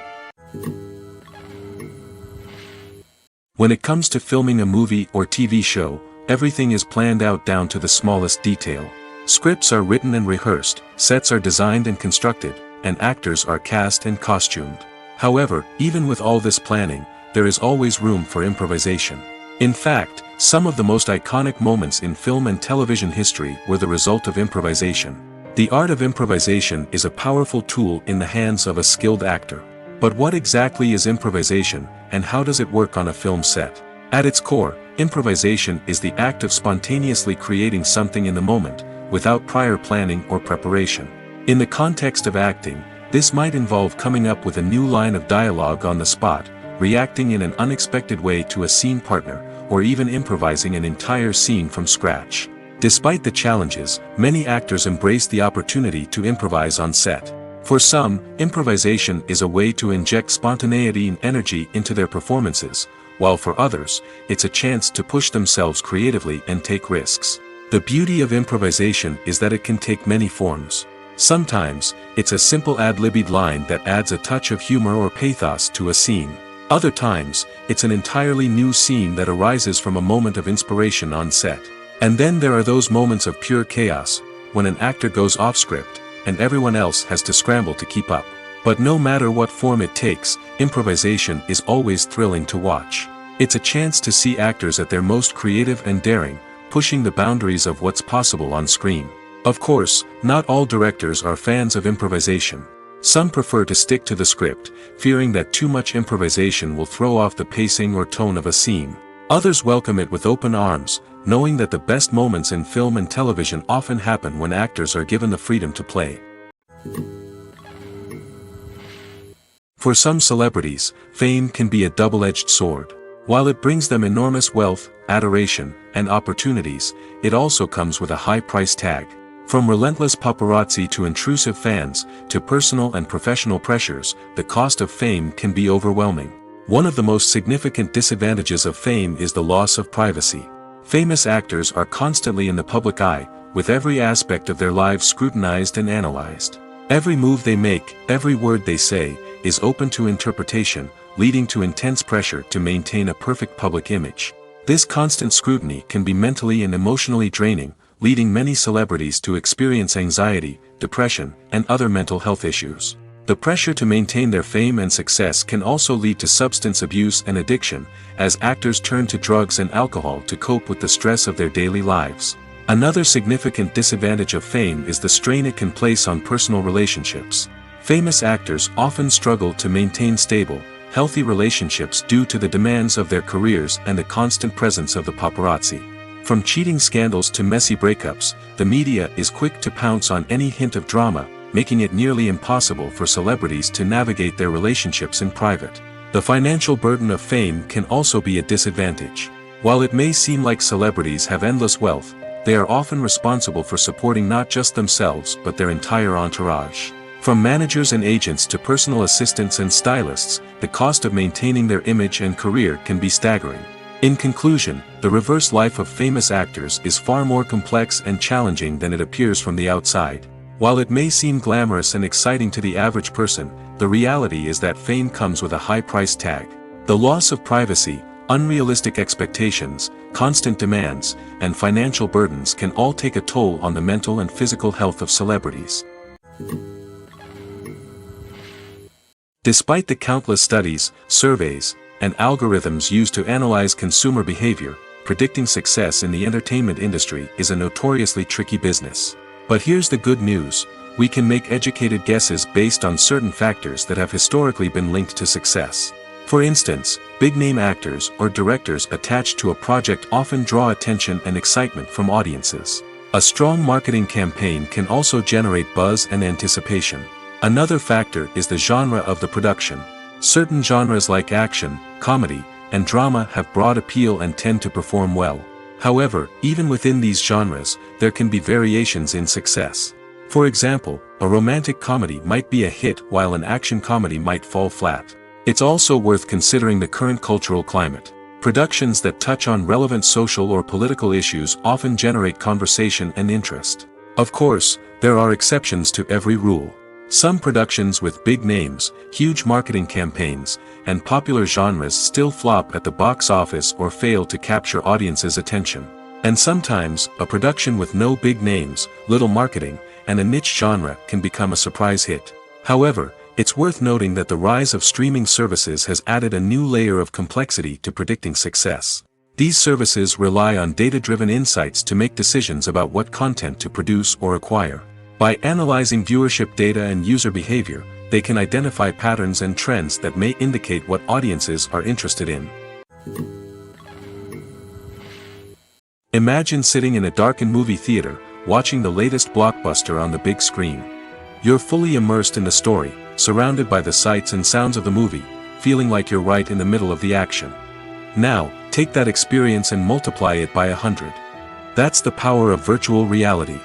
When it comes to filming a movie or TV show, everything is planned out down to the smallest detail. Scripts are written and rehearsed, sets are designed and constructed, and actors are cast and costumed. However, even with all this planning, there is always room for improvisation. In fact, some of the most iconic moments in film and television history were the result of improvisation. The art of improvisation is a powerful tool in the hands of a skilled actor. But what exactly is improvisation, and how does it work on a film set? At its core, improvisation is the act of spontaneously creating something in the moment, without prior planning or preparation. In the context of acting, this might involve coming up with a new line of dialogue on the spot, reacting in an unexpected way to a scene partner, or even improvising an entire scene from scratch. Despite the challenges, many actors embrace the opportunity to improvise on set. For some, improvisation is a way to inject spontaneity and energy into their performances, while for others, it's a chance to push themselves creatively and take risks. The beauty of improvisation is that it can take many forms. Sometimes, it's a simple ad-libbed line that adds a touch of humor or pathos to a scene. Other times, it's an entirely new scene that arises from a moment of inspiration on set. And then there are those moments of pure chaos, when an actor goes off script, and everyone else has to scramble to keep up. But no matter what form it takes, improvisation is always thrilling to watch. It's a chance to see actors at their most creative and daring, pushing the boundaries of what's possible on screen. Of course, not all directors are fans of improvisation. Some prefer to stick to the script, fearing that too much improvisation will throw off the pacing or tone of a scene. Others welcome it with open arms, knowing that the best moments in film and television often happen when actors are given the freedom to play. For some celebrities, fame can be a double-edged sword. While it brings them enormous wealth, adoration, and opportunities, it also comes with a high price tag. From relentless paparazzi to intrusive fans, to personal and professional pressures, the cost of fame can be overwhelming. One of the most significant disadvantages of fame is the loss of privacy. Famous actors are constantly in the public eye, with every aspect of their lives scrutinized and analyzed. Every move they make, every word they say, is open to interpretation, leading to intense pressure to maintain a perfect public image. This constant scrutiny can be mentally and emotionally draining, leading many celebrities to experience anxiety, depression, and other mental health issues. The pressure to maintain their fame and success can also lead to substance abuse and addiction, as actors turn to drugs and alcohol to cope with the stress of their daily lives. Another significant disadvantage of fame is the strain it can place on personal relationships. Famous actors often struggle to maintain stable, healthy relationships due to the demands of their careers and the constant presence of the paparazzi. From cheating scandals to messy breakups, the media is quick to pounce on any hint of drama, making it nearly impossible for celebrities to navigate their relationships in private. The financial burden of fame can also be a disadvantage. While it may seem like celebrities have endless wealth, they are often responsible for supporting not just themselves but their entire entourage. From managers and agents to personal assistants and stylists, the cost of maintaining their image and career can be staggering. In conclusion, the reverse life of famous actors is far more complex and challenging than it appears from the outside. While it may seem glamorous and exciting to the average person, the reality is that fame comes with a high price tag. The loss of privacy, unrealistic expectations, constant demands, and financial burdens can all take a toll on the mental and physical health of celebrities. Despite the countless studies, surveys, and algorithms used to analyze consumer behavior, predicting success in the entertainment industry is a notoriously tricky business. But here's the good news: we can make educated guesses based on certain factors that have historically been linked to success. For instance, big-name actors or directors attached to a project often draw attention and excitement from audiences. A strong marketing campaign can also generate buzz and anticipation. Another factor is the genre of the production. Certain genres like action, comedy, and drama have broad appeal and tend to perform well. However, even within these genres, there can be variations in success. For example, a romantic comedy might be a hit while an action comedy might fall flat. It's also worth considering the current cultural climate. Productions that touch on relevant social or political issues often generate conversation and interest. Of course, there are exceptions to every rule. Some productions with big names, huge marketing campaigns, and popular genres still flop at the box office or fail to capture audiences' attention. And sometimes, a production with no big names, little marketing, and a niche genre can become a surprise hit. However, it's worth noting that the rise of streaming services has added a new layer of complexity to predicting success. These services rely on data-driven insights to make decisions about what content to produce or acquire. By analyzing viewership data and user behavior, they can identify patterns and trends that may indicate what audiences are interested in. Imagine sitting in a darkened movie theater, watching the latest blockbuster on the big screen. You're fully immersed in the story, surrounded by the sights and sounds of the movie, feeling like you're right in the middle of the action. Now, take that experience and multiply it by 100. That's the power of virtual reality.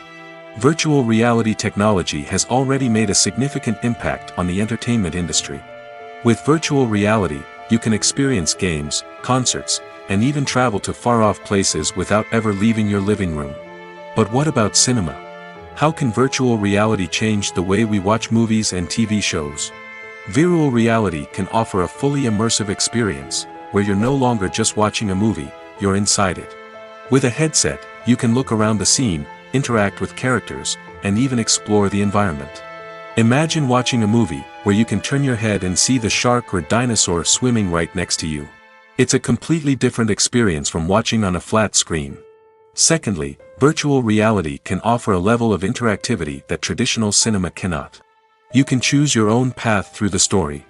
Virtual reality technology has already made a significant impact on the entertainment industry. With virtual reality, you can experience games, concerts, and even travel to far-off places without ever leaving your living room. But what about cinema? How can virtual reality change the way we watch movies and TV shows? Virtual reality can offer a fully immersive experience, where you're no longer just watching a movie, you're inside it. With a headset, you can look around the scene, interact with characters, and even explore the environment. Imagine watching a movie where you can turn your head and see the shark or dinosaur swimming right next to you. It's a completely different experience from watching on a flat screen. Secondly, virtual reality can offer a level of interactivity that traditional cinema cannot. You can choose your own path through the story.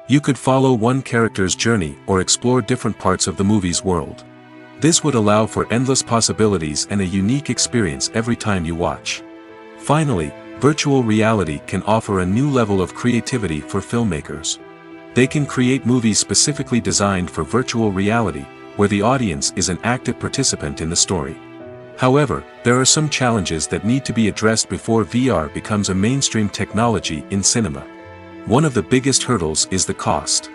You could follow one character's journey or explore different parts of the movie's world. This would allow for endless possibilities and a unique experience every time you watch. Finally, virtual reality can offer a new level of creativity for filmmakers. They can create movies specifically designed for virtual reality, where the audience is an active participant in the story. However, there are some challenges that need to be addressed before VR becomes a mainstream technology in cinema. One of the biggest hurdles is the cost.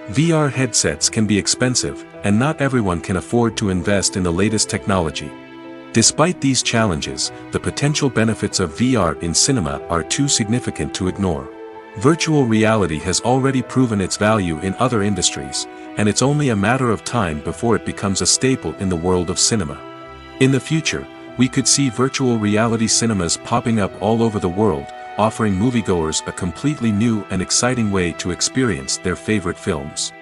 VR headsets can be expensive, and not everyone can afford to invest in the latest technology. Despite these challenges, the potential benefits of VR in cinema are too significant to ignore. Virtual reality has already proven its value in other industries, and it's only a matter of time before it becomes a staple in the world of cinema. In the future, we could see virtual reality cinemas popping up all over the world, offering moviegoers a completely new and exciting way to experience their favorite films.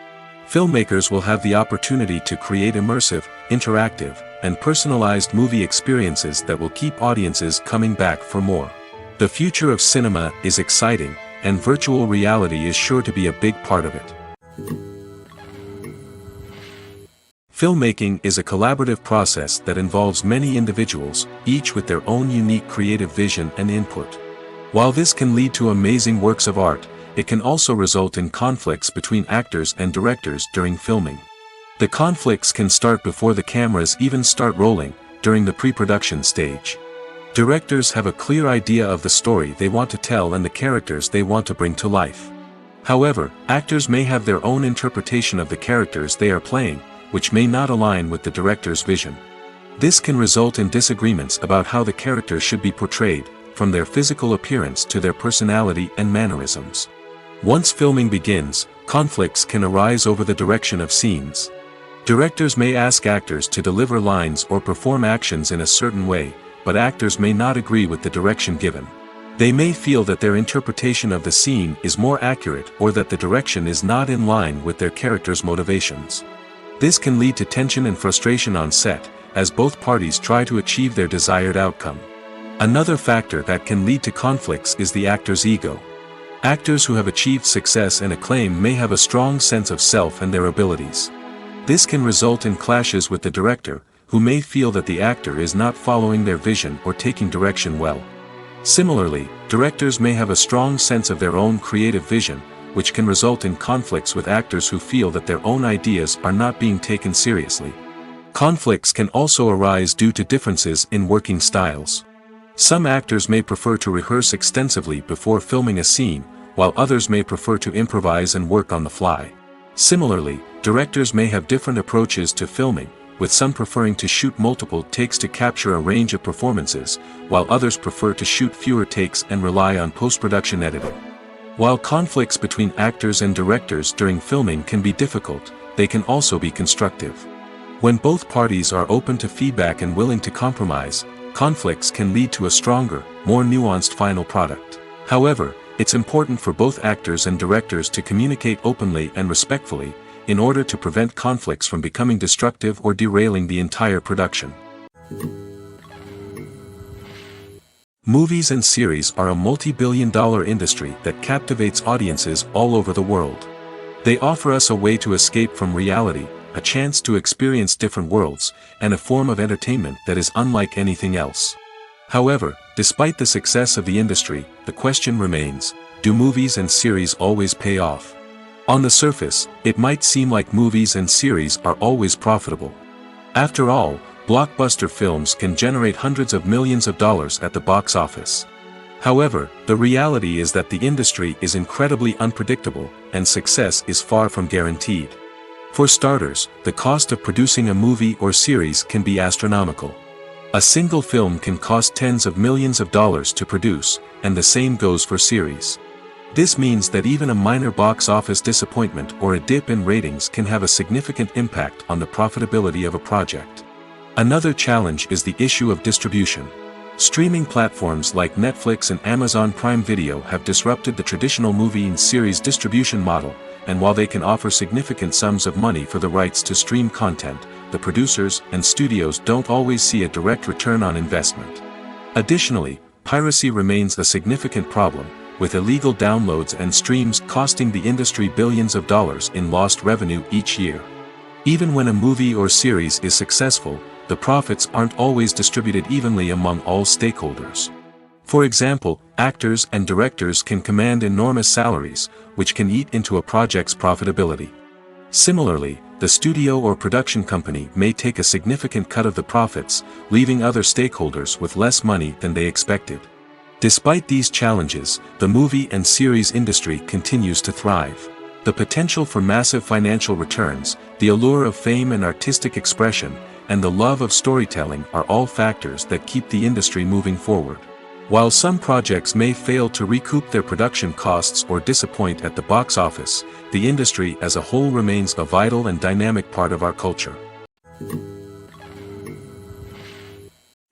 Filmmakers will have the opportunity to create immersive, interactive, and personalized movie experiences that will keep audiences coming back for more. The future of cinema is exciting, and virtual reality is sure to be a big part of it. Filmmaking is a collaborative process that involves many individuals, each with their own unique creative vision and input. While this can lead to amazing works of art, it can also result in conflicts between actors and directors during filming. The conflicts can start before the cameras even start rolling, during the pre-production stage. Directors have a clear idea of the story they want to tell and the characters they want to bring to life. However, actors may have their own interpretation of the characters they are playing, which may not align with the director's vision. This can result in disagreements about how the characters should be portrayed, from their physical appearance to their personality and mannerisms. Once filming begins, conflicts can arise over the direction of scenes. Directors may ask actors to deliver lines or perform actions in a certain way, but actors may not agree with the direction given. They may feel that their interpretation of the scene is more accurate or that the direction is not in line with their character's motivations. This can lead to tension and frustration on set, as both parties try to achieve their desired outcome. Another factor that can lead to conflicts is the actor's ego. Actors who have achieved success and acclaim may have a strong sense of self and their abilities. This can result in clashes with the director, who may feel that the actor is not following their vision or taking direction well. Similarly, directors may have a strong sense of their own creative vision, which can result in conflicts with actors who feel that their own ideas are not being taken seriously. Conflicts can also arise due to differences in working styles. Some actors may prefer to rehearse extensively before filming a scene, while others may prefer to improvise and work on the fly. Similarly, directors may have different approaches to filming, with some preferring to shoot multiple takes to capture a range of performances, while others prefer to shoot fewer takes and rely on post-production editing. While conflicts between actors and directors during filming can be difficult, they can also be constructive. When both parties are open to feedback and willing to compromise, conflicts can lead to a stronger, more nuanced final product. However, it's important for both actors and directors to communicate openly and respectfully, in order to prevent conflicts from becoming destructive or derailing the entire production. Movies and series are a multi-billion-dollar industry that captivates audiences all over the world. They offer us a way to escape from reality, a chance to experience different worlds, and a form of entertainment that is unlike anything else. However, despite the success of the industry, the question remains, do movies and series always pay off? On the surface, it might seem like movies and series are always profitable. After all, blockbuster films can generate hundreds of millions of dollars at the box office. However, the reality is that the industry is incredibly unpredictable, and success is far from guaranteed. For starters, the cost of producing a movie or series can be astronomical. A single film can cost tens of millions of dollars to produce, and the same goes for series. This means that even a minor box office disappointment or a dip in ratings can have a significant impact on the profitability of a project. Another challenge is the issue of distribution. Streaming platforms like Netflix and Amazon Prime Video have disrupted the traditional movie and series distribution model, and while they can offer significant sums of money for the rights to stream content, the producers and studios don't always see a direct return on investment. Additionally, piracy remains a significant problem, with illegal downloads and streams costing the industry billions of dollars in lost revenue each year. Even when a movie or series is successful, the profits aren't always distributed evenly among all stakeholders. For example, actors and directors can command enormous salaries, which can eat into a project's profitability. Similarly, the studio or production company may take a significant cut of the profits, leaving other stakeholders with less money than they expected. Despite these challenges, the movie and series industry continues to thrive. The potential for massive financial returns, the allure of fame and artistic expression, and the love of storytelling are all factors that keep the industry moving forward. While some projects may fail to recoup their production costs or disappoint at the box office, the industry as a whole remains a vital and dynamic part of our culture.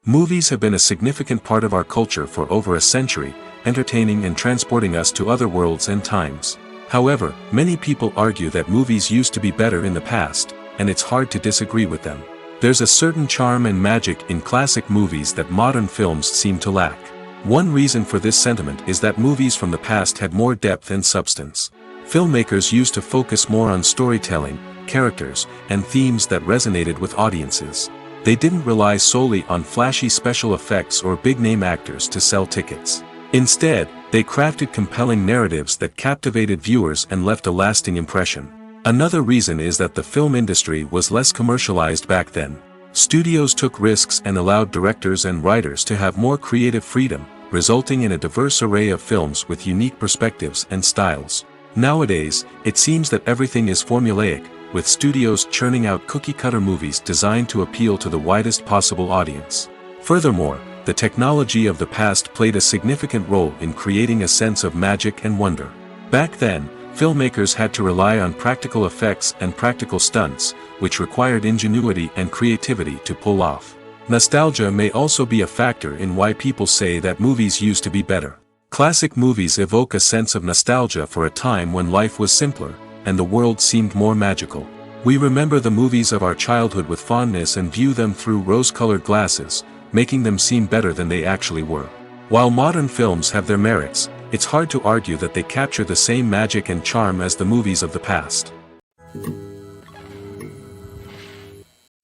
Movies have been a significant part of our culture for over a century, entertaining and transporting us to other worlds and times. However, many people argue that movies used to be better in the past, and it's hard to disagree with them. There's a certain charm and magic in classic movies that modern films seem to lack. One reason for this sentiment is that movies from the past had more depth and substance. Filmmakers used to focus more on storytelling, characters, and themes that resonated with audiences. They didn't rely solely on flashy special effects or big-name actors to sell tickets. Instead, they crafted compelling narratives that captivated viewers and left a lasting impression. Another reason is that the film industry was less commercialized back then. Studios took risks and allowed directors and writers to have more creative freedom, resulting in a diverse array of films with unique perspectives and styles. Nowadays, it seems that everything is formulaic, with studios churning out cookie-cutter movies designed to appeal to the widest possible audience. Furthermore, the technology of the past played a significant role in creating a sense of magic and wonder. Back then, filmmakers had to rely on practical effects and practical stunts, which required ingenuity and creativity to pull off. Nostalgia may also be a factor in why people say that movies used to be better. Classic movies evoke a sense of nostalgia for a time when life was simpler, and the world seemed more magical. We remember the movies of our childhood with fondness and view them through rose-colored glasses, making them seem better than they actually were. While modern films have their merits, it's hard to argue that they capture the same magic and charm as the movies of the past.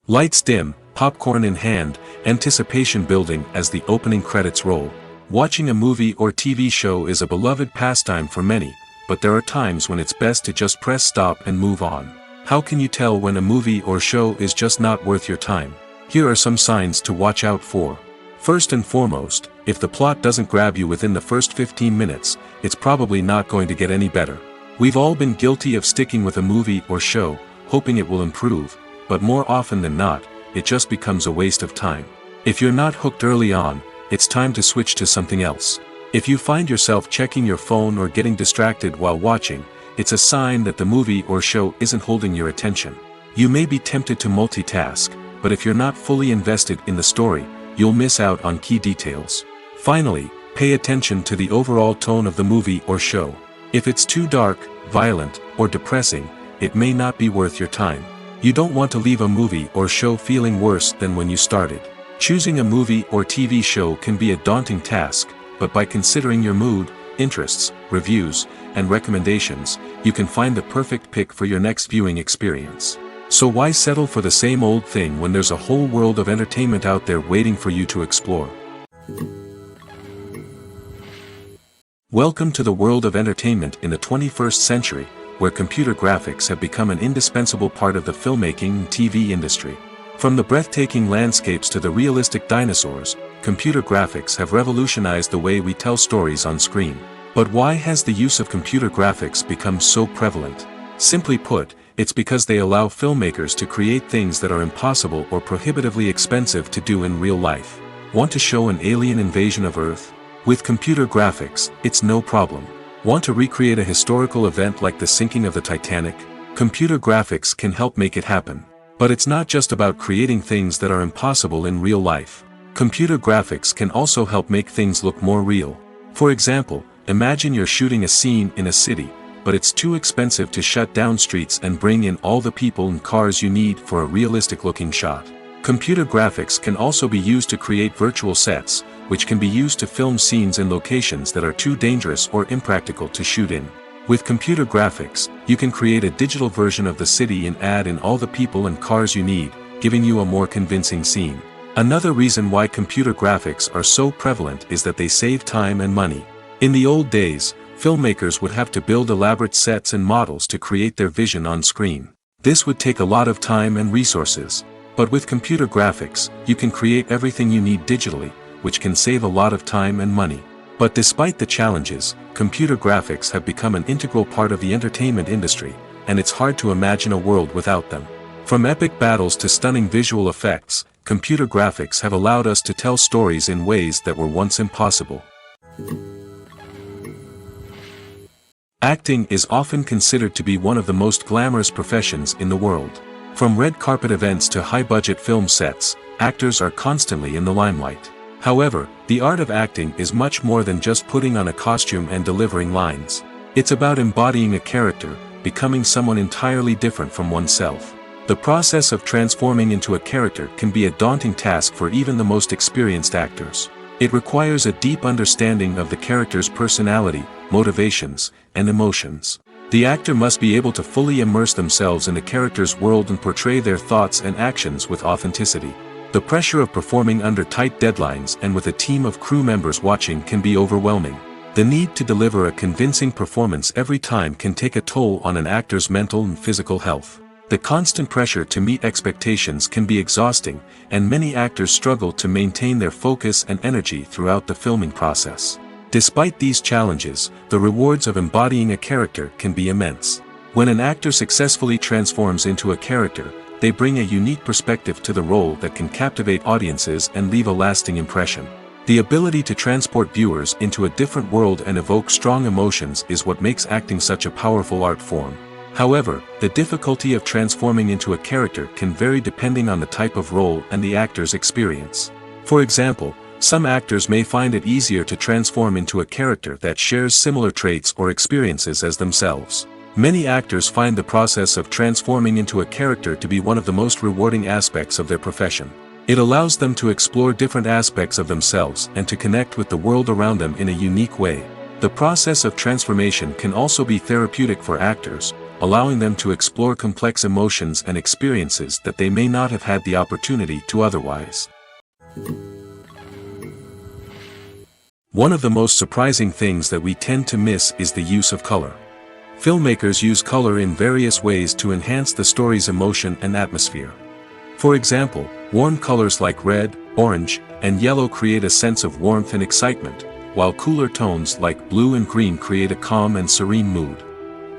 Lights dim, popcorn in hand, anticipation building as the opening credits roll. Watching a movie or TV show is a beloved pastime for many, but there are times when it's best to just press stop and move on. How can you tell when a movie or show is just not worth your time? Here are some signs to watch out for. First and foremost, if the plot doesn't grab you within the first 15 minutes, it's probably not going to get any better. We've all been guilty of sticking with a movie or show, hoping it will improve, but more often than not, it just becomes a waste of time. If you're not hooked early on, it's time to switch to something else. If you find yourself checking your phone or getting distracted while watching, it's a sign that the movie or show isn't holding your attention. You may be tempted to multitask, but if you're not fully invested in the story, you'll miss out on key details. Finally, pay attention to the overall tone of the movie or show. If it's too dark, violent, or depressing, it may not be worth your time. You don't want to leave a movie or show feeling worse than when you started. Choosing a movie or TV show can be a daunting task, but by considering your mood, interests, reviews, and recommendations, you can find the perfect pick for your next viewing experience. So why settle for the same old thing when there's a whole world of entertainment out there waiting for you to explore? Welcome to the world of entertainment in the 21st century, where computer graphics have become an indispensable part of the filmmaking and TV industry. From the breathtaking landscapes to the realistic dinosaurs, computer graphics have revolutionized the way we tell stories on screen. But why has the use of computer graphics become so prevalent? Simply put, it's because they allow filmmakers to create things that are impossible or prohibitively expensive to do in real life. Want to show an alien invasion of Earth? With computer graphics, it's no problem. Want to recreate a historical event like the sinking of the Titanic? Computer graphics can help make it happen. But it's not just about creating things that are impossible in real life. Computer graphics can also help make things look more real. For example, imagine you're shooting a scene in a city, but it's too expensive to shut down streets and bring in all the people and cars you need for a realistic-looking shot. Computer graphics can also be used to create virtual sets, which can be used to film scenes in locations that are too dangerous or impractical to shoot in. With computer graphics, you can create a digital version of the city and add in all the people and cars you need, giving you a more convincing scene. Another reason why computer graphics are so prevalent is that they save time and money. In the old days, filmmakers would have to build elaborate sets and models to create their vision on screen. This would take a lot of time and resources. But with computer graphics, you can create everything you need digitally, which can save a lot of time and money. But despite the challenges, computer graphics have become an integral part of the entertainment industry, and it's hard to imagine a world without them. From epic battles to stunning visual effects, computer graphics have allowed us to tell stories in ways that were once impossible. Acting is often considered to be one of the most glamorous professions in the world. From red carpet events to high-budget film sets, actors are constantly in the limelight. However, the art of acting is much more than just putting on a costume and delivering lines. It's about embodying a character, becoming someone entirely different from oneself. The process of transforming into a character can be a daunting task for even the most experienced actors. It requires a deep understanding of the character's personality, motivations, and emotions. The actor must be able to fully immerse themselves in the character's world and portray their thoughts and actions with authenticity. The pressure of performing under tight deadlines and with a team of crew members watching can be overwhelming. The need to deliver a convincing performance every time can take a toll on an actor's mental and physical health. The constant pressure to meet expectations can be exhausting, and many actors struggle to maintain their focus and energy throughout the filming process. Despite these challenges, the rewards of embodying a character can be immense. When an actor successfully transforms into a character, they bring a unique perspective to the role that can captivate audiences and leave a lasting impression. The ability to transport viewers into a different world and evoke strong emotions is what makes acting such a powerful art form. However, the difficulty of transforming into a character can vary depending on the type of role and the actor's experience. For example, some actors may find it easier to transform into a character that shares similar traits or experiences as themselves. Many actors find the process of transforming into a character to be one of the most rewarding aspects of their profession. It allows them to explore different aspects of themselves and to connect with the world around them in a unique way. The process of transformation can also be therapeutic for actors, allowing them to explore complex emotions and experiences that they may not have had the opportunity to otherwise. One of the most surprising things that we tend to miss is the use of color. Filmmakers use color in various ways to enhance the story's emotion and atmosphere. For example, warm colors like red, orange, and yellow create a sense of warmth and excitement, while cooler tones like blue and green create a calm and serene mood.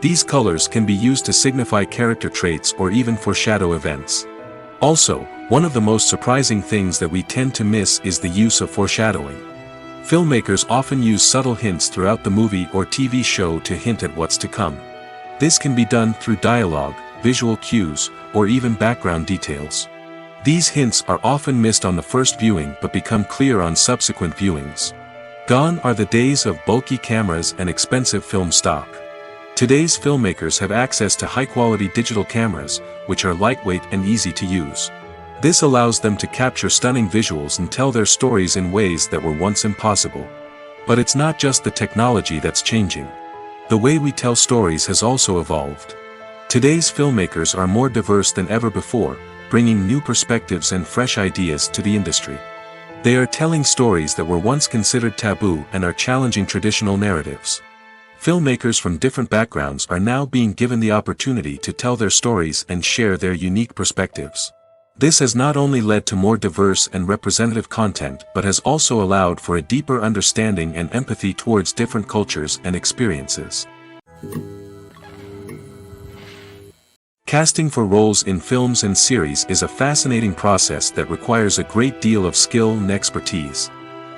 These colors can be used to signify character traits or even foreshadow events. Also, one of the most surprising things that we tend to miss is the use of foreshadowing. Filmmakers often use subtle hints throughout the movie or TV show to hint at what's to come. This can be done through dialogue, visual cues, or even background details. These hints are often missed on the first viewing but become clear on subsequent viewings. Gone are the days of bulky cameras and expensive film stock. Today's filmmakers have access to high-quality digital cameras, which are lightweight and easy to use. This allows them to capture stunning visuals and tell their stories in ways that were once impossible. But it's not just the technology that's changing. The way we tell stories has also evolved. Today's filmmakers are more diverse than ever before, bringing new perspectives and fresh ideas to the industry. They are telling stories that were once considered taboo and are challenging traditional narratives. Filmmakers from different backgrounds are now being given the opportunity to tell their stories and share their unique perspectives. This has not only led to more diverse and representative content but has also allowed for a deeper understanding and empathy towards different cultures and experiences. Casting for roles in films and series is a fascinating process that requires a great deal of skill and expertise.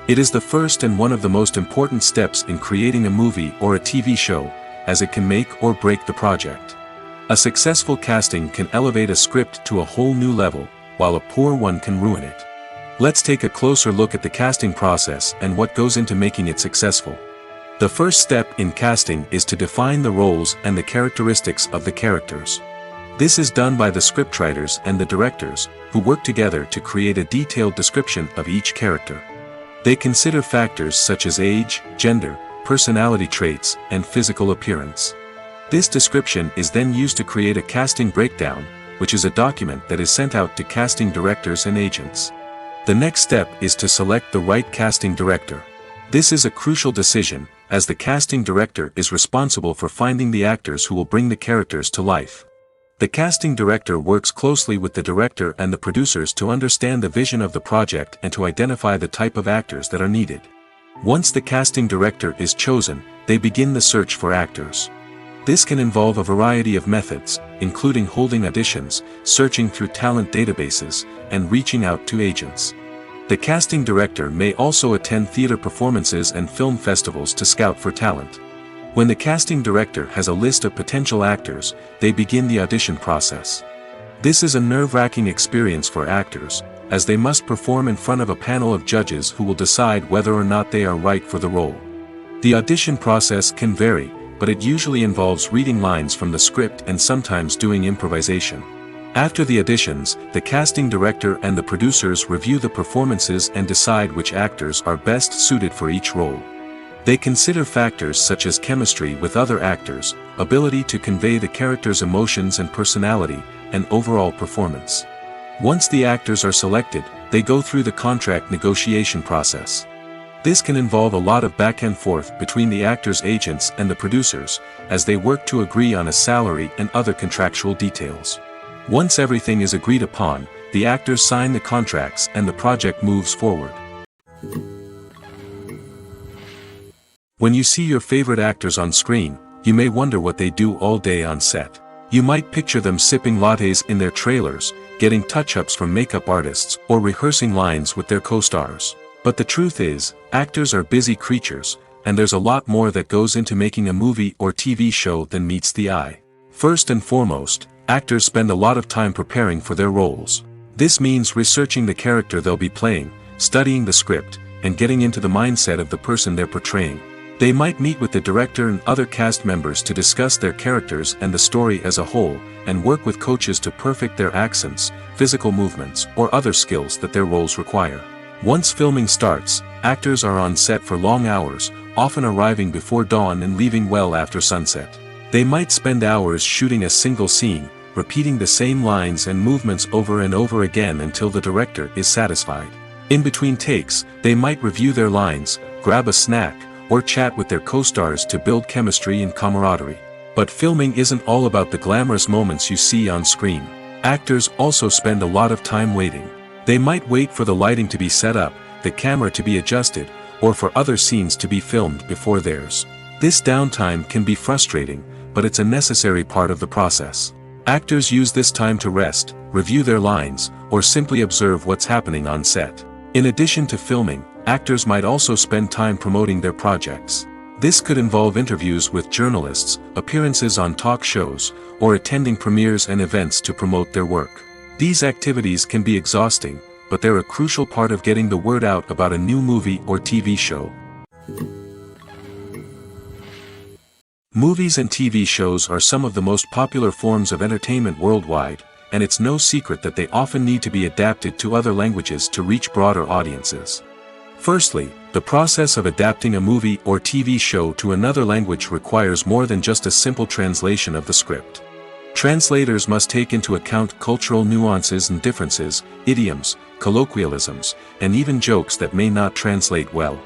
It is the first and one of the most important steps in creating a movie or a TV show, as it can make or break the project. A successful casting can elevate a script to a whole new level, while a poor one can ruin it. Let's take a closer look at the casting process and what goes into making it successful. The first step in casting is to define the roles and the characteristics of the characters. This is done by the scriptwriters and the directors, who work together to create a detailed description of each character. They consider factors such as age, gender, personality traits, and physical appearance. This description is then used to create a casting breakdown, which is a document that is sent out to casting directors and agents. The next step is to select the right casting director. This is a crucial decision, as the casting director is responsible for finding the actors who will bring the characters to life. The casting director works closely with the director and the producers to understand the vision of the project and to identify the type of actors that are needed. Once the casting director is chosen, they begin the search for actors. This can involve a variety of methods, including holding auditions, searching through talent databases, and reaching out to agents. The casting director may also attend theater performances and film festivals to scout for talent. When the casting director has a list of potential actors, they begin the audition process. This is a nerve-wracking experience for actors, as they must perform in front of a panel of judges who will decide whether or not they are right for the role. The audition process can vary, but it usually involves reading lines from the script and sometimes doing improvisation. After the auditions, the casting director and the producers review the performances and decide which actors are best suited for each role. They consider factors such as chemistry with other actors, ability to convey the character's emotions and personality, and overall performance. Once the actors are selected, they go through the contract negotiation process. This can involve a lot of back and forth between the actors' agents and the producers, as they work to agree on a salary and other contractual details. Once everything is agreed upon, the actors sign the contracts and the project moves forward. When you see your favorite actors on screen, you may wonder what they do all day on set. You might picture them sipping lattes in their trailers, getting touch-ups from makeup artists, or rehearsing lines with their co-stars. But the truth is, actors are busy creatures, and there's a lot more that goes into making a movie or TV show than meets the eye. First and foremost, actors spend a lot of time preparing for their roles. This means researching the character they'll be playing, studying the script, and getting into the mindset of the person they're portraying. They might meet with the director and other cast members to discuss their characters and the story as a whole, and work with coaches to perfect their accents, physical movements, or other skills that their roles require. Once filming starts, actors are on set for long hours, often arriving before dawn and leaving well after sunset. They might spend hours shooting a single scene, repeating the same lines and movements over and over again until the director is satisfied. In between takes, they might review their lines, grab a snack, or chat with their co-stars to build chemistry and camaraderie. But filming isn't all about the glamorous moments you see on screen. Actors also spend a lot of time waiting. They might wait for the lighting to be set up, the camera to be adjusted, or for other scenes to be filmed before theirs. This downtime can be frustrating, but it's a necessary part of the process. Actors use this time to rest, review their lines, or simply observe what's happening on set. In addition to filming, actors might also spend time promoting their projects. This could involve interviews with journalists, appearances on talk shows, or attending premieres and events to promote their work. These activities can be exhausting, but they're a crucial part of getting the word out about a new movie or TV show. Movies and TV shows are some of the most popular forms of entertainment worldwide, and it's no secret that they often need to be adapted to other languages to reach broader audiences. Firstly, the process of adapting a movie or TV show to another language requires more than just a simple translation of the script. Translators must take into account cultural nuances and differences, idioms, colloquialisms, and even jokes that may not translate well.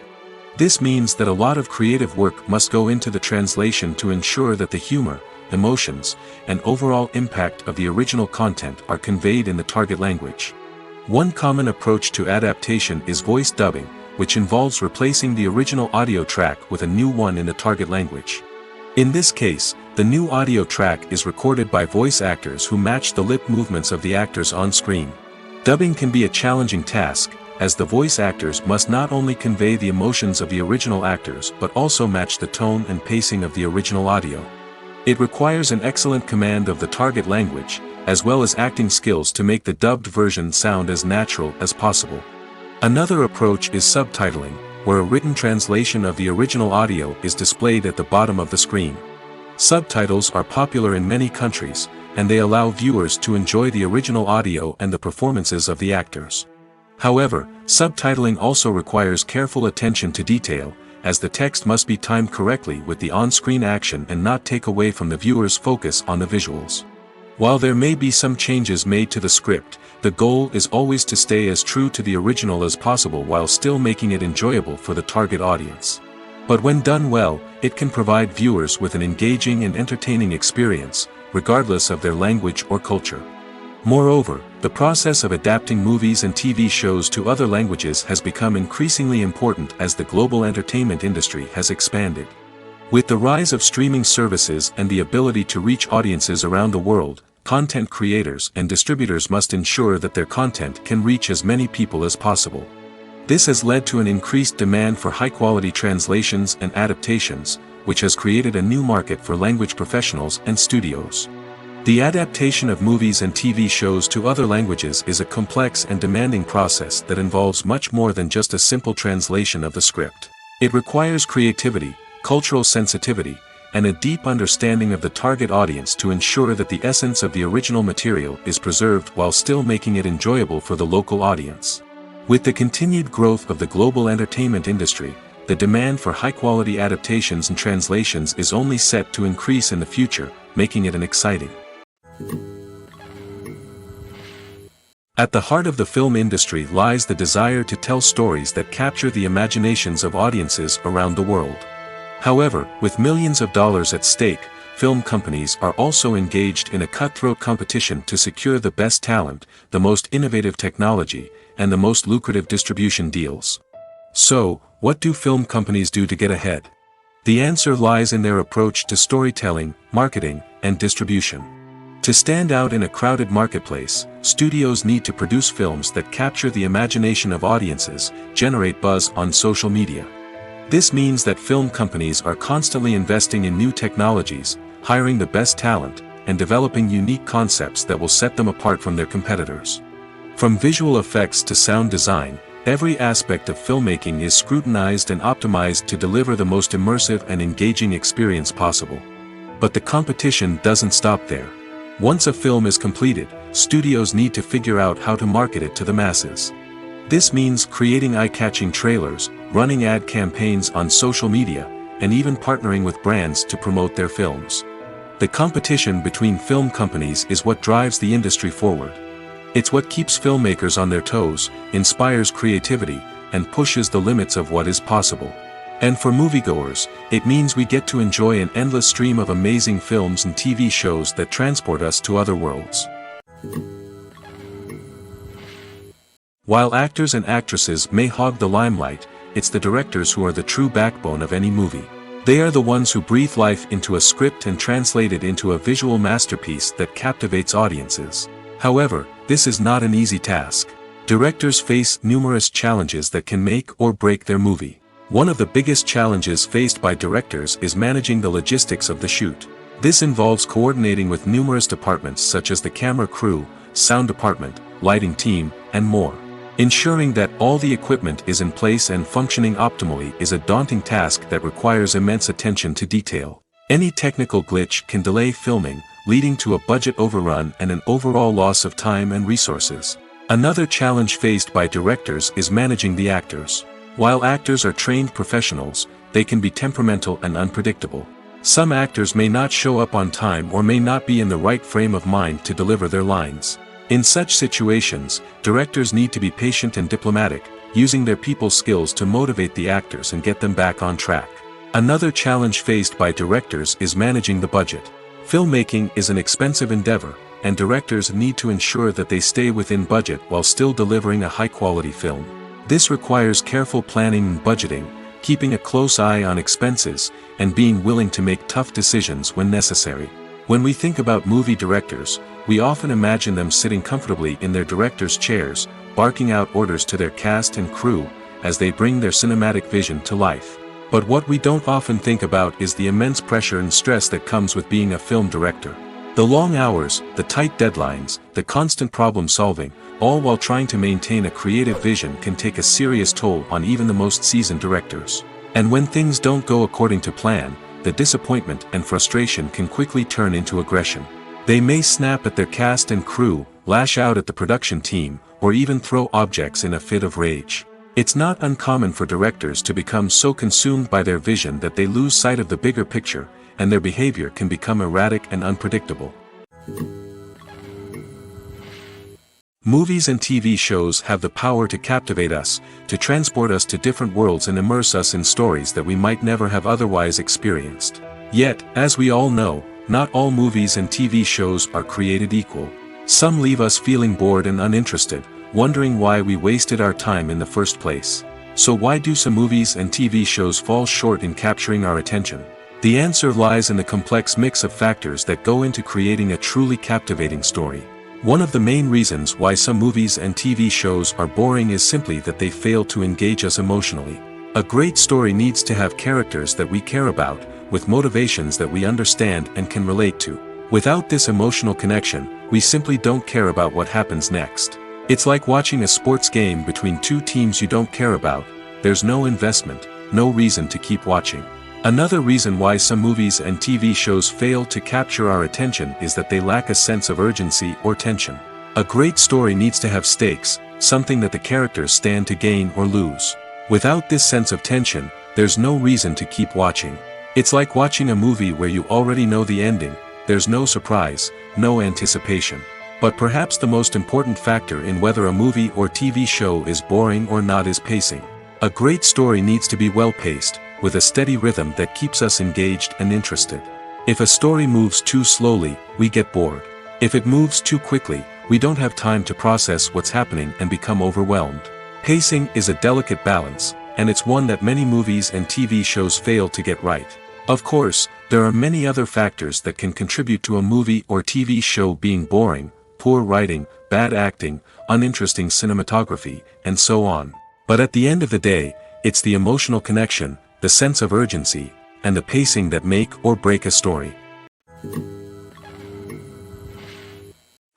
This means that a lot of creative work must go into the translation to ensure that the humor, emotions, and overall impact of the original content are conveyed in the target language. One common approach to adaptation is voice dubbing, which involves replacing the original audio track with a new one in the target language. In this case, the new audio track is recorded by voice actors who match the lip movements of the actors on screen. Dubbing can be a challenging task, as the voice actors must not only convey the emotions of the original actors but also match the tone and pacing of the original audio. It requires an excellent command of the target language, as well as acting skills to make the dubbed version sound as natural as possible. Another approach is subtitling, where a written translation of the original audio is displayed at the bottom of the screen. Subtitles are popular in many countries, and they allow viewers to enjoy the original audio and the performances of the actors. However, subtitling also requires careful attention to detail, as the text must be timed correctly with the on-screen action and not take away from the viewer's focus on the visuals. While there may be some changes made to the script, the goal is always to stay as true to the original as possible while still making it enjoyable for the target audience. But when done well, it can provide viewers with an engaging and entertaining experience, regardless of their language or culture. Moreover, the process of adapting movies and TV shows to other languages has become increasingly important as the global entertainment industry has expanded. With the rise of streaming services and the ability to reach audiences around the world, content creators and distributors must ensure that their content can reach as many people as possible. This has led to an increased demand for high-quality translations and adaptations, which has created a new market for language professionals and studios. The adaptation of movies and TV shows to other languages is a complex and demanding process that involves much more than just a simple translation of the script. It requires creativity, cultural sensitivity, and a deep understanding of the target audience to ensure that the essence of the original material is preserved while still making it enjoyable for the local audience. With the continued growth of the global entertainment industry, the demand for high-quality adaptations and translations is only set to increase in the future, making it exciting. At the heart of the film industry lies the desire to tell stories that capture the imaginations of audiences around the world. However, with millions of dollars at stake, film companies are also engaged in a cutthroat competition to secure the best talent, the most innovative technology, and the most lucrative distribution deals. So, what do film companies do to get ahead? The answer lies in their approach to storytelling, marketing, and distribution. To stand out in a crowded marketplace, studios need to produce films that capture the imagination of audiences, generate buzz on social media. This means that film companies are constantly investing in new technologies, hiring the best talent, and developing unique concepts that will set them apart from their competitors. From visual effects to sound design, every aspect of filmmaking is scrutinized and optimized to deliver the most immersive and engaging experience possible. But the competition doesn't stop there. Once a film is completed, studios need to figure out how to market it to the masses. This means creating eye-catching trailers, running ad campaigns on social media, and even partnering with brands to promote their films. The competition between film companies is what drives the industry forward. It's what keeps filmmakers on their toes, inspires creativity, and pushes the limits of what is possible. And for moviegoers, it means we get to enjoy an endless stream of amazing films and TV shows that transport us to other worlds. While actors and actresses may hog the limelight, it's the directors who are the true backbone of any movie. They are the ones who breathe life into a script and translate it into a visual masterpiece that captivates audiences. However, this is not an easy task. Directors face numerous challenges that can make or break their movie. One of the biggest challenges faced by directors is managing the logistics of the shoot. This involves coordinating with numerous departments such as the camera crew, sound department, lighting team, and more. Ensuring that all the equipment is in place and functioning optimally is a daunting task that requires immense attention to detail. Any technical glitch can delay filming, leading to a budget overrun and an overall loss of time and resources. Another challenge faced by directors is managing the actors. While actors are trained professionals, they can be temperamental and unpredictable. Some actors may not show up on time or may not be in the right frame of mind to deliver their lines. In such situations, directors need to be patient and diplomatic, using their people skills to motivate the actors and get them back on track. Another challenge faced by directors is managing the budget. Filmmaking is an expensive endeavor, and directors need to ensure that they stay within budget while still delivering a high-quality film. This requires careful planning and budgeting, keeping a close eye on expenses, and being willing to make tough decisions when necessary. When we think about movie directors, we often imagine them sitting comfortably in their director's chairs, barking out orders to their cast and crew, as they bring their cinematic vision to life. But what we don't often think about is the immense pressure and stress that comes with being a film director. The long hours, the tight deadlines, the constant problem solving, all while trying to maintain a creative vision can take a serious toll on even the most seasoned directors. And when things don't go according to plan, the disappointment and frustration can quickly turn into aggression. They may snap at their cast and crew, lash out at the production team, or even throw objects in a fit of rage. It's not uncommon for directors to become so consumed by their vision that they lose sight of the bigger picture, and their behavior can become erratic and unpredictable. Movies and TV shows have the power to captivate us, to transport us to different worlds and immerse us in stories that we might never have otherwise experienced. Yet, as we all know, not all movies and TV shows are created equal. Some leave us feeling bored and uninterested, wondering why we wasted our time in the first place. So why do some movies and TV shows fall short in capturing our attention? The answer lies in the complex mix of factors that go into creating a truly captivating story. One of the main reasons why some movies and TV shows are boring is simply that they fail to engage us emotionally. A great story needs to have characters that we care about, with motivations that we understand and can relate to. Without this emotional connection, we simply don't care about what happens next. It's like watching a sports game between two teams you don't care about. There's no investment, no reason to keep watching. Another reason why some movies and TV shows fail to capture our attention is that they lack a sense of urgency or tension. A great story needs to have stakes, something that the characters stand to gain or lose. Without this sense of tension, there's no reason to keep watching. It's like watching a movie where you already know the ending, there's no surprise, no anticipation. But perhaps the most important factor in whether a movie or TV show is boring or not is pacing. A great story needs to be well-paced, with a steady rhythm that keeps us engaged and interested. If a story moves too slowly, we get bored. If it moves too quickly, we don't have time to process what's happening and become overwhelmed. Pacing is a delicate balance, and it's one that many movies and TV shows fail to get right. Of course, there are many other factors that can contribute to a movie or TV show being boring: poor writing, bad acting, uninteresting cinematography, and so on. But at the end of the day, it's the emotional connection, the sense of urgency, and the pacing that make or break a story.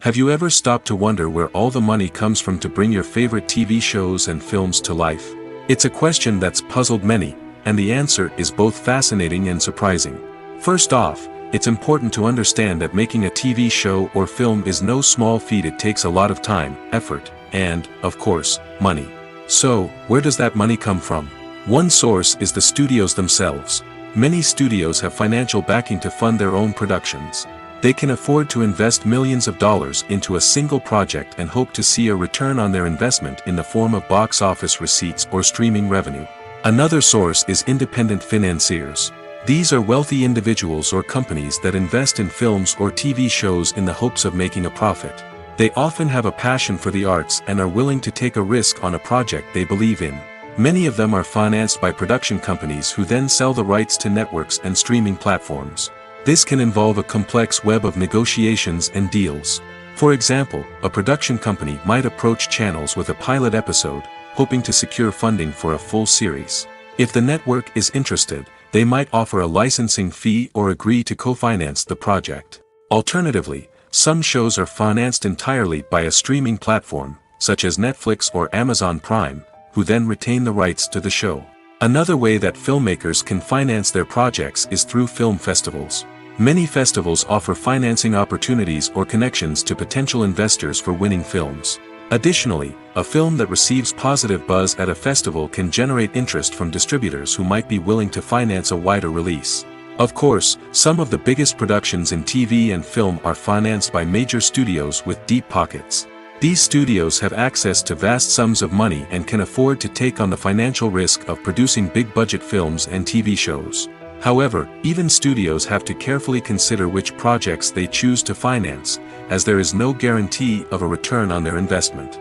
Have you ever stopped to wonder where all the money comes from to bring your favorite TV shows and films to life? It's a question that's puzzled many, and the answer is both fascinating and surprising. First off, it's important to understand that making a TV show or film is no small feat. It takes a lot of time, effort, and, of course, money. So, where does that money come from? One source is the studios themselves. Many studios have financial backing to fund their own productions. They can afford to invest millions of dollars into a single project and hope to see a return on their investment in the form of box office receipts or streaming revenue. Another source is independent financiers. These are wealthy individuals or companies that invest in films or TV shows in the hopes of making a profit. They often have a passion for the arts and are willing to take a risk on a project they believe in. Many of them are financed by production companies who then sell the rights to networks and streaming platforms. This can involve a complex web of negotiations and deals. For example, a production company might approach channels with a pilot episode, hoping to secure funding for a full series. If the network is interested, they might offer a licensing fee or agree to co-finance the project. Alternatively, some shows are financed entirely by a streaming platform, such as Netflix or Amazon Prime, who then retain the rights to the show. Another way that filmmakers can finance their projects is through film festivals. Many festivals offer financing opportunities or connections to potential investors for winning films. Additionally, a film that receives positive buzz at a festival can generate interest from distributors who might be willing to finance a wider release. Of course, some of the biggest productions in TV and film are financed by major studios with deep pockets. These studios have access to vast sums of money and can afford to take on the financial risk of producing big-budget films and TV shows. However, even studios have to carefully consider which projects they choose to finance, as there is no guarantee of a return on their investment.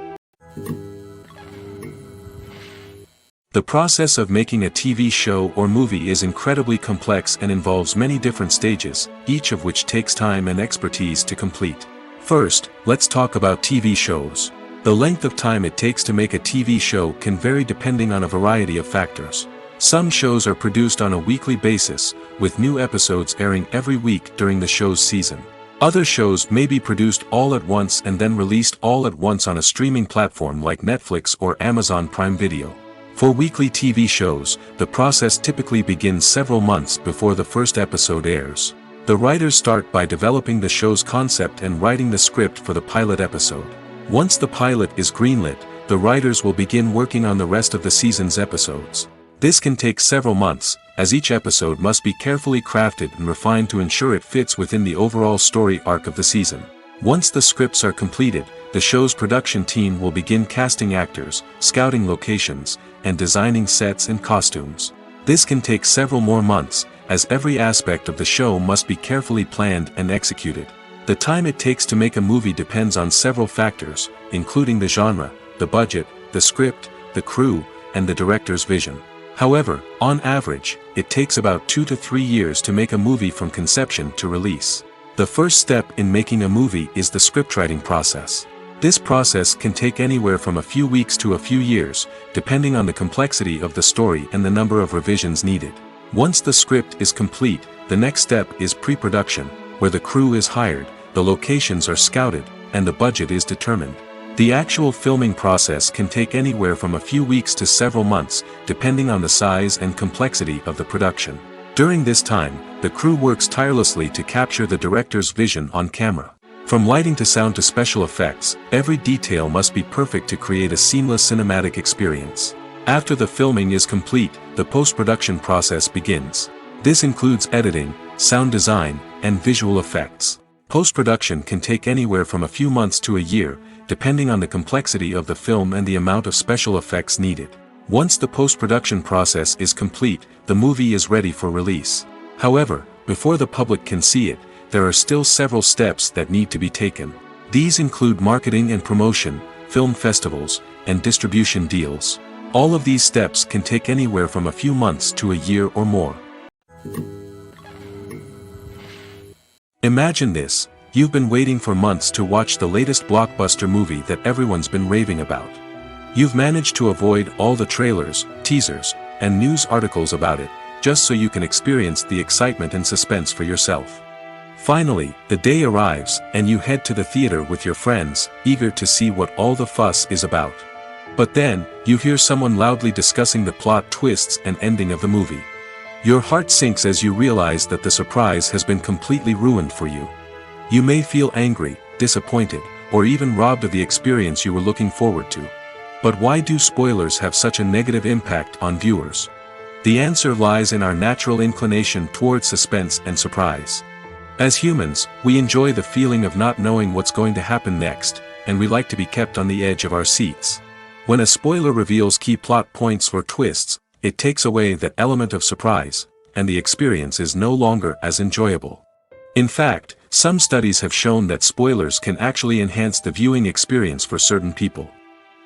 The process of making a TV show or movie is incredibly complex and involves many different stages, each of which takes time and expertise to complete. First, let's talk about TV shows. The length of time it takes to make a TV show can vary depending on a variety of factors. Some shows are produced on a weekly basis, with new episodes airing every week during the show's season. Other shows may be produced all at once and then released all at once on a streaming platform like Netflix or Amazon Prime Video. For weekly TV shows, the process typically begins several months before the first episode airs. The writers start by developing the show's concept and writing the script for the pilot episode. Once the pilot is greenlit, the writers will begin working on the rest of the season's episodes. This can take several months, as each episode must be carefully crafted and refined to ensure it fits within the overall story arc of the season. Once the scripts are completed, the show's production team will begin casting actors, scouting locations, and designing sets and costumes. This can take several more months, as every aspect of the show must be carefully planned and executed. The time it takes to make a movie depends on several factors, including the genre, the budget, the script, the crew, and the director's vision. However, on average, it takes about 2 to 3 years to make a movie from conception to release. The first step in making a movie is the scriptwriting process. This process can take anywhere from a few weeks to a few years, depending on the complexity of the story and the number of revisions needed. Once the script is complete, the next step is pre-production, where the crew is hired, the locations are scouted, and the budget is determined. The actual filming process can take anywhere from a few weeks to several months, depending on the size and complexity of the production. During this time, the crew works tirelessly to capture the director's vision on camera. From lighting to sound to special effects, every detail must be perfect to create a seamless cinematic experience. After the filming is complete, the post-production process begins. This includes editing, sound design, and visual effects. Post-production can take anywhere from a few months to a year, depending on the complexity of the film and the amount of special effects needed. Once the post-production process is complete, the movie is ready for release. However, before the public can see it, there are still several steps that need to be taken. These include marketing and promotion, film festivals, and distribution deals. All of these steps can take anywhere from a few months to a year or more. Imagine this: you've been waiting for months to watch the latest blockbuster movie that everyone's been raving about. You've managed to avoid all the trailers, teasers, and news articles about it, just so you can experience the excitement and suspense for yourself. Finally, the day arrives, and you head to the theater with your friends, eager to see what all the fuss is about. But then, you hear someone loudly discussing the plot twists and ending of the movie. Your heart sinks as you realize that the surprise has been completely ruined for you. You may feel angry, disappointed, or even robbed of the experience you were looking forward to. But why do spoilers have such a negative impact on viewers? The answer lies in our natural inclination toward suspense and surprise. As humans, we enjoy the feeling of not knowing what's going to happen next, and we like to be kept on the edge of our seats. When a spoiler reveals key plot points or twists, it takes away that element of surprise, and the experience is no longer as enjoyable. In fact, some studies have shown that spoilers can actually enhance the viewing experience for certain people.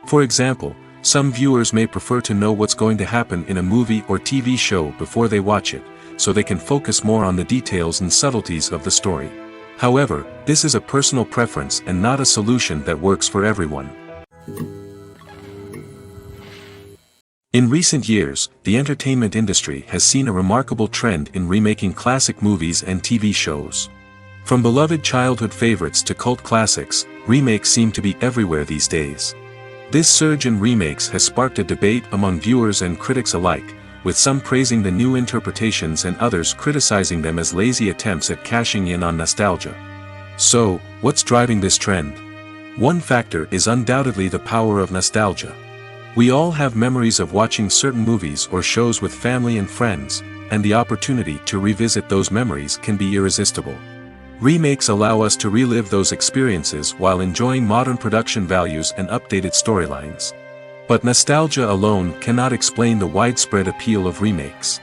For example, some viewers may prefer to know what's going to happen in a movie or TV show before they watch it, so they can focus more on the details and subtleties of the story. However, this is a personal preference and not a solution that works for everyone. In recent years, the entertainment industry has seen a remarkable trend in remaking classic movies and TV shows. From beloved childhood favorites to cult classics, remakes seem to be everywhere these days. This surge in remakes has sparked a debate among viewers and critics alike, with some praising the new interpretations and others criticizing them as lazy attempts at cashing in on nostalgia. So, what's driving this trend? One factor is undoubtedly the power of nostalgia. We all have memories of watching certain movies or shows with family and friends, and the opportunity to revisit those memories can be irresistible. Remakes allow us to relive those experiences while enjoying modern production values and updated storylines. But nostalgia alone cannot explain the widespread appeal of remakes.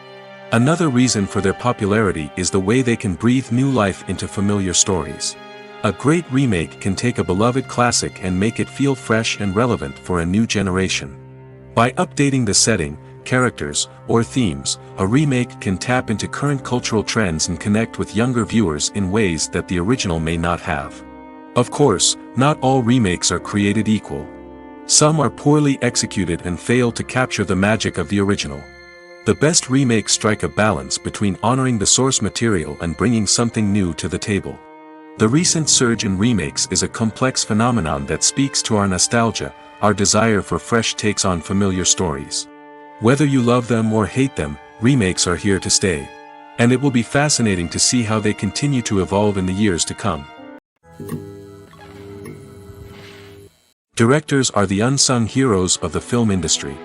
Another reason for their popularity is the way they can breathe new life into familiar stories. A great remake can take a beloved classic and make it feel fresh and relevant for a new generation. By updating the setting, characters, or themes, a remake can tap into current cultural trends and connect with younger viewers in ways that the original may not have. Of course, not all remakes are created equal. Some are poorly executed and fail to capture the magic of the original. The best remakes strike a balance between honoring the source material and bringing something new to the table. The recent surge in remakes is a complex phenomenon that speaks to our nostalgia, our desire for fresh takes on familiar stories. Whether you love them or hate them, remakes are here to stay. And it will be fascinating to see how they continue to evolve in the years to come. Directors are the unsung heroes of the film industry.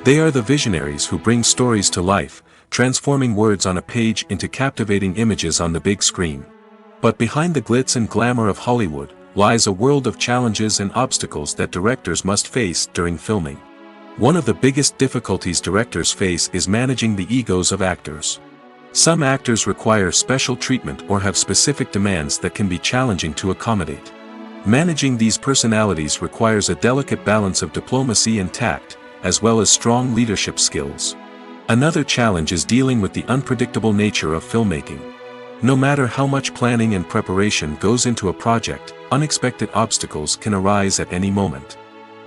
They are the visionaries who bring stories to life, transforming words on a page into captivating images on the big screen. But behind the glitz and glamour of Hollywood, lies a world of challenges and obstacles that directors must face during filming. One of the biggest difficulties directors face is managing the egos of actors. Some actors require special treatment or have specific demands that can be challenging to accommodate. Managing these personalities requires a delicate balance of diplomacy and tact, as well as strong leadership skills. Another challenge is dealing with the unpredictable nature of filmmaking. No matter how much planning and preparation goes into a project, unexpected obstacles can arise at any moment.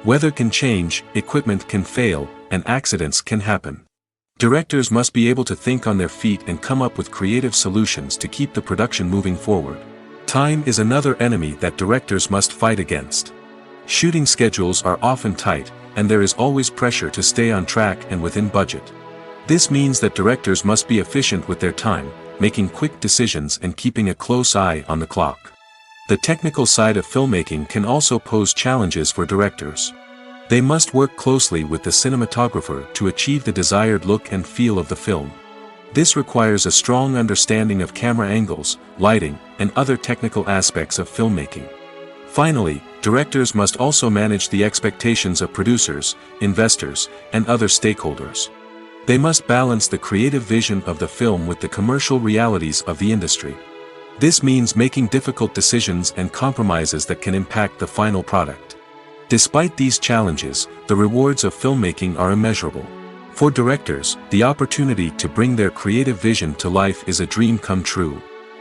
Weather can change, equipment can fail, and accidents can happen. Directors must be able to think on their feet and come up with creative solutions to keep the production moving forward. Time is another enemy that directors must fight against. Shooting schedules are often tight, and there is always pressure to stay on track and within budget. This means that directors must be efficient with their time, making quick decisions and keeping a close eye on the clock. The technical side of filmmaking can also pose challenges for directors. They must work closely with the cinematographer to achieve the desired look and feel of the film. This requires a strong understanding of camera angles, lighting, and other technical aspects of filmmaking. Finally, directors must also manage the expectations of producers, investors, and other stakeholders. They must balance the creative vision of the film with the commercial realities of the industry. This means making difficult decisions and compromises that can impact the final product. Despite these challenges, the rewards of filmmaking are immeasurable. For directors, the opportunity to bring their creative vision to life is a dream come true.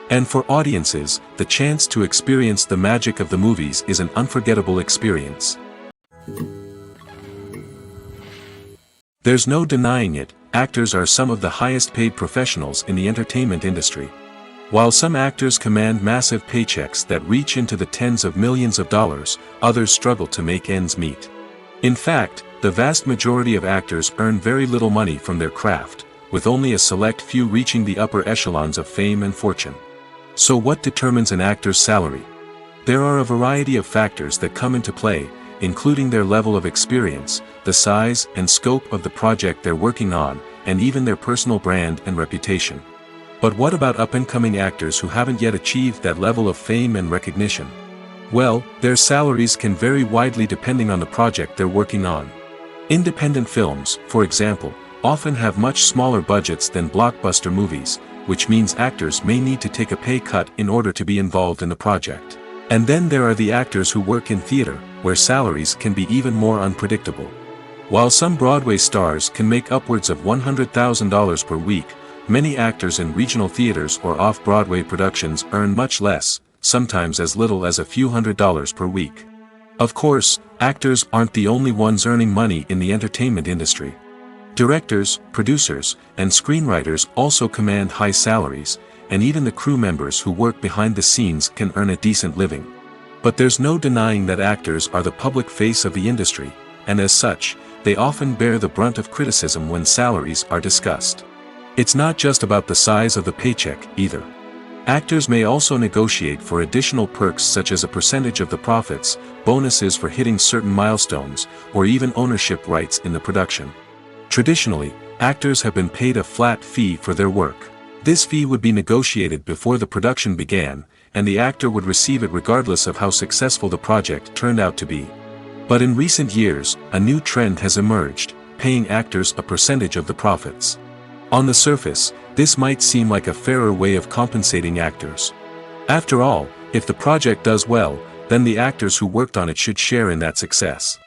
And for audiences, the chance to experience the magic of the movies is an unforgettable experience. There's no denying it, actors are some of the highest paid professionals in the entertainment industry. While some actors command massive paychecks that reach into the tens of millions of dollars, others struggle to make ends meet. In fact, the vast majority of actors earn very little money from their craft, with only a select few reaching the upper echelons of fame and fortune. So what determines an actor's salary? There are a variety of factors that come into play, including their level of experience, the size and scope of the project they're working on, and even their personal brand and reputation. But what about up-and-coming actors who haven't yet achieved that level of fame and recognition? Well, their salaries can vary widely depending on the project they're working on. Independent films, for example, often have much smaller budgets than blockbuster movies, which means actors may need to take a pay cut in order to be involved in the project. And then there are the actors who work in theater, where salaries can be even more unpredictable. While some Broadway stars can make upwards of $100,000 per week, many actors in regional theaters or off-Broadway productions earn much less, sometimes as little as a few $100s per week. Of course, actors aren't the only ones earning money in the entertainment industry. Directors, producers, and screenwriters also command high salaries, and even the crew members who work behind the scenes can earn a decent living. But there's no denying that actors are the public face of the industry, and as such, they often bear the brunt of criticism when salaries are discussed. It's not just about the size of the paycheck, either. Actors may also negotiate for additional perks such as a percentage of the profits, bonuses for hitting certain milestones, or even ownership rights in the production. Traditionally, actors have been paid a flat fee for their work. This fee would be negotiated before the production began, and the actor would receive it regardless of how successful the project turned out to be. But in recent years, a new trend has emerged, paying actors a percentage of the profits. On the surface, this might seem like a fairer way of compensating actors. After all, if the project does well, then the actors who worked on it should share in that success.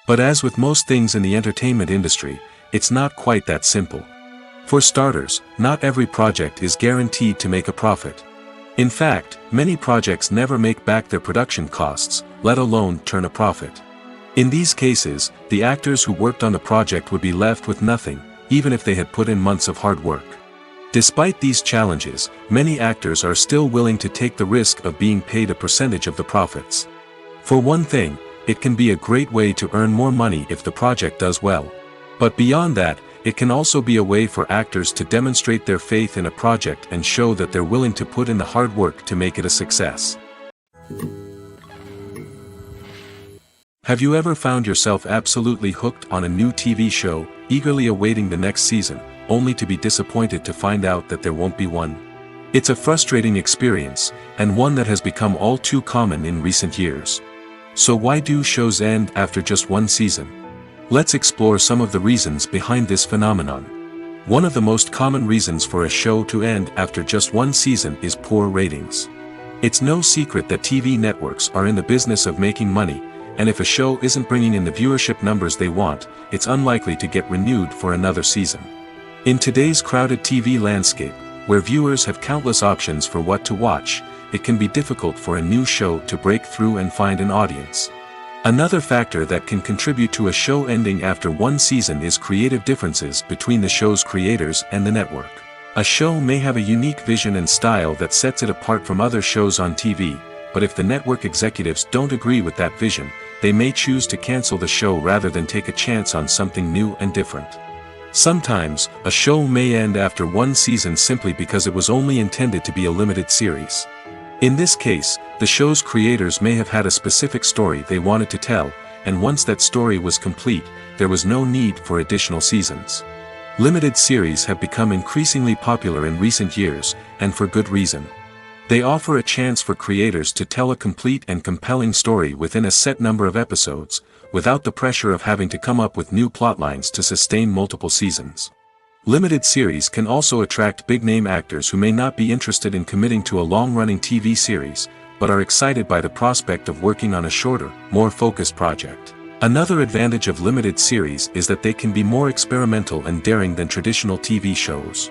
But as with most things in the entertainment industry, it's not quite that simple. For starters, not every project is guaranteed to make a profit. In fact, many projects never make back their production costs, let alone turn a profit. In these cases, the actors who worked on the project would be left with nothing, even if they had put in months of hard work. Despite these challenges, many actors are still willing to take the risk of being paid a percentage of the profits. For one thing, it can be a great way to earn more money if the project does well. But beyond that, it can also be a way for actors to demonstrate their faith in a project and show that they're willing to put in the hard work to make it a success. Have you ever found yourself absolutely hooked on a new TV show, eagerly awaiting the next season, only to be disappointed to find out that there won't be one? It's a frustrating experience, and one that has become all too common in recent years. So why do shows end after just one season? Let's explore some of the reasons behind this phenomenon. One of the most common reasons for a show to end after just one season is poor ratings. It's no secret that TV networks are in the business of making money, and if a show isn't bringing in the viewership numbers they want, it's unlikely to get renewed for another season. In today's crowded TV landscape, where viewers have countless options for what to watch, it can be difficult for a new show to break through and find an audience. Another factor that can contribute to a show ending after one season is creative differences between the show's creators and the network. A show may have a unique vision and style that sets it apart from other shows on TV, but if the network executives don't agree with that vision, they may choose to cancel the show rather than take a chance on something new and different. Sometimes, a show may end after one season simply because it was only intended to be a limited series. In this case, the show's creators may have had a specific story they wanted to tell, and once that story was complete, there was no need for additional seasons. Limited series have become increasingly popular in recent years, and for good reason. They offer a chance for creators to tell a complete and compelling story within a set number of episodes, without the pressure of having to come up with new plotlines to sustain multiple seasons. Limited series can also attract big-name actors who may not be interested in committing to a long-running TV series, but are excited by the prospect of working on a shorter, more focused project. Another advantage of limited series is that they can be more experimental and daring than traditional TV shows.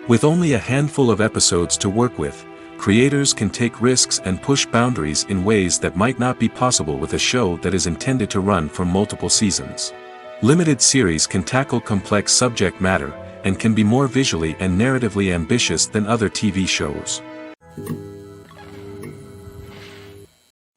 With only a handful of episodes to work with, creators can take risks and push boundaries in ways that might not be possible with a show that is intended to run for multiple seasons. Limited series can tackle complex subject matter, and can be more visually and narratively ambitious than other TV shows.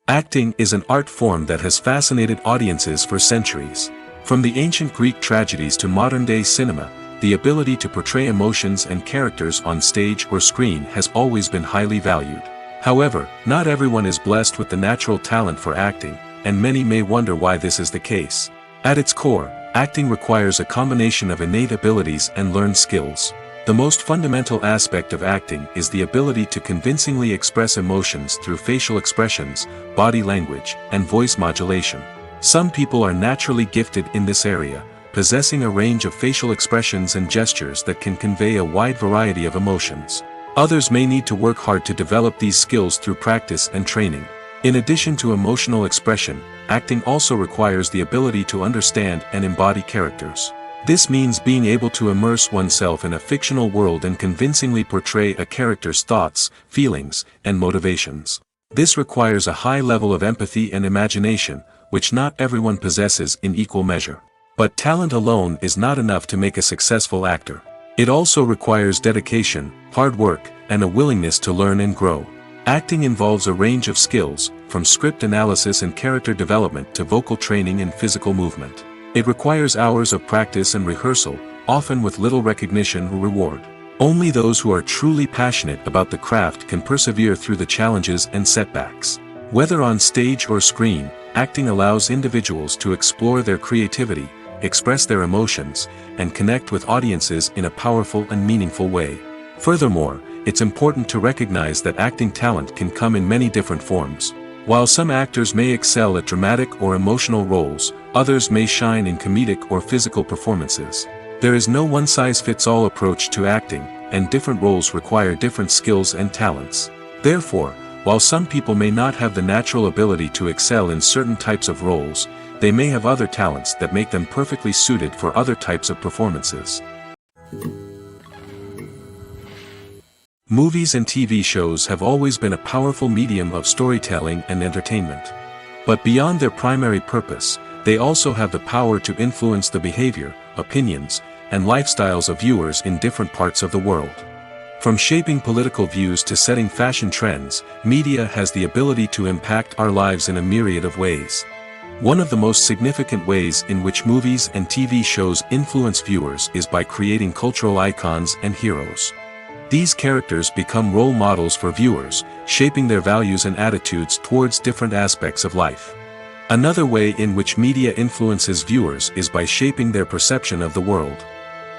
Acting is an art form that has fascinated audiences for centuries. From the ancient Greek tragedies to modern-day cinema, the ability to portray emotions and characters on stage or screen has always been highly valued. However, not everyone is blessed with the natural talent for acting, and many may wonder why this is the case. At its core, acting requires a combination of innate abilities and learned skills. The most fundamental aspect of acting is the ability to convincingly express emotions through facial expressions, body language, and voice modulation. Some people are naturally gifted in this area, possessing a range of facial expressions and gestures that can convey a wide variety of emotions. Others may need to work hard to develop these skills through practice and training. In addition to emotional expression, acting also requires the ability to understand and embody characters. This means being able to immerse oneself in a fictional world and convincingly portray a character's thoughts, feelings, and motivations. This requires a high level of empathy and imagination, which not everyone possesses in equal measure. But talent alone is not enough to make a successful actor. It also requires dedication, hard work, and a willingness to learn and grow. Acting involves a range of skills, from script analysis and character development to vocal training and physical movement. It requires hours of practice and rehearsal, often with little recognition or reward. Only those who are truly passionate about the craft can persevere through the challenges and setbacks. Whether on stage or screen, acting allows individuals to explore their creativity, express their emotions, and connect with audiences in a powerful and meaningful way. Furthermore, it's important to recognize that acting talent can come in many different forms. While some actors may excel at dramatic or emotional roles, others may shine in comedic or physical performances. There is no one-size-fits-all approach to acting, and different roles require different skills and talents. Therefore, while some people may not have the natural ability to excel in certain types of roles, they may have other talents that make them perfectly suited for other types of performances. Movies and TV shows have always been a powerful medium of storytelling and entertainment. But beyond their primary purpose, they also have the power to influence the behavior, opinions, and lifestyles of viewers in different parts of the world. From shaping political views to setting fashion trends, media has the ability to impact our lives in a myriad of ways. One of the most significant ways in which movies and TV shows influence viewers is by creating cultural icons and heroes. These characters become role models for viewers, shaping their values and attitudes towards different aspects of life. Another way in which media influences viewers is by shaping their perception of the world.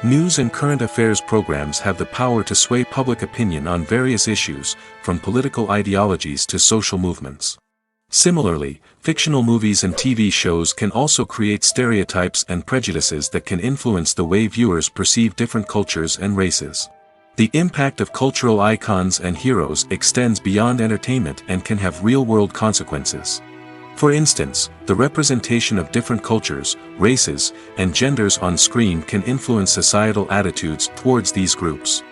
News and current affairs programs have the power to sway public opinion on various issues, from political ideologies to social movements. Similarly, fictional movies and TV shows can also create stereotypes and prejudices that can influence the way viewers perceive different cultures and races. The impact of cultural icons and heroes extends beyond entertainment and can have real-world consequences. For instance, the representation of different cultures, races, and genders on screen can influence societal attitudes towards these groups.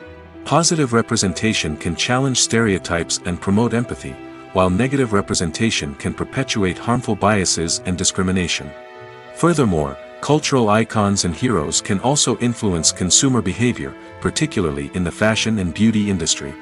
Positive representation can challenge stereotypes and promote empathy, while negative representation can perpetuate harmful biases and discrimination. Furthermore, cultural icons and heroes can also influence consumer behavior, particularly in the fashion and beauty industry.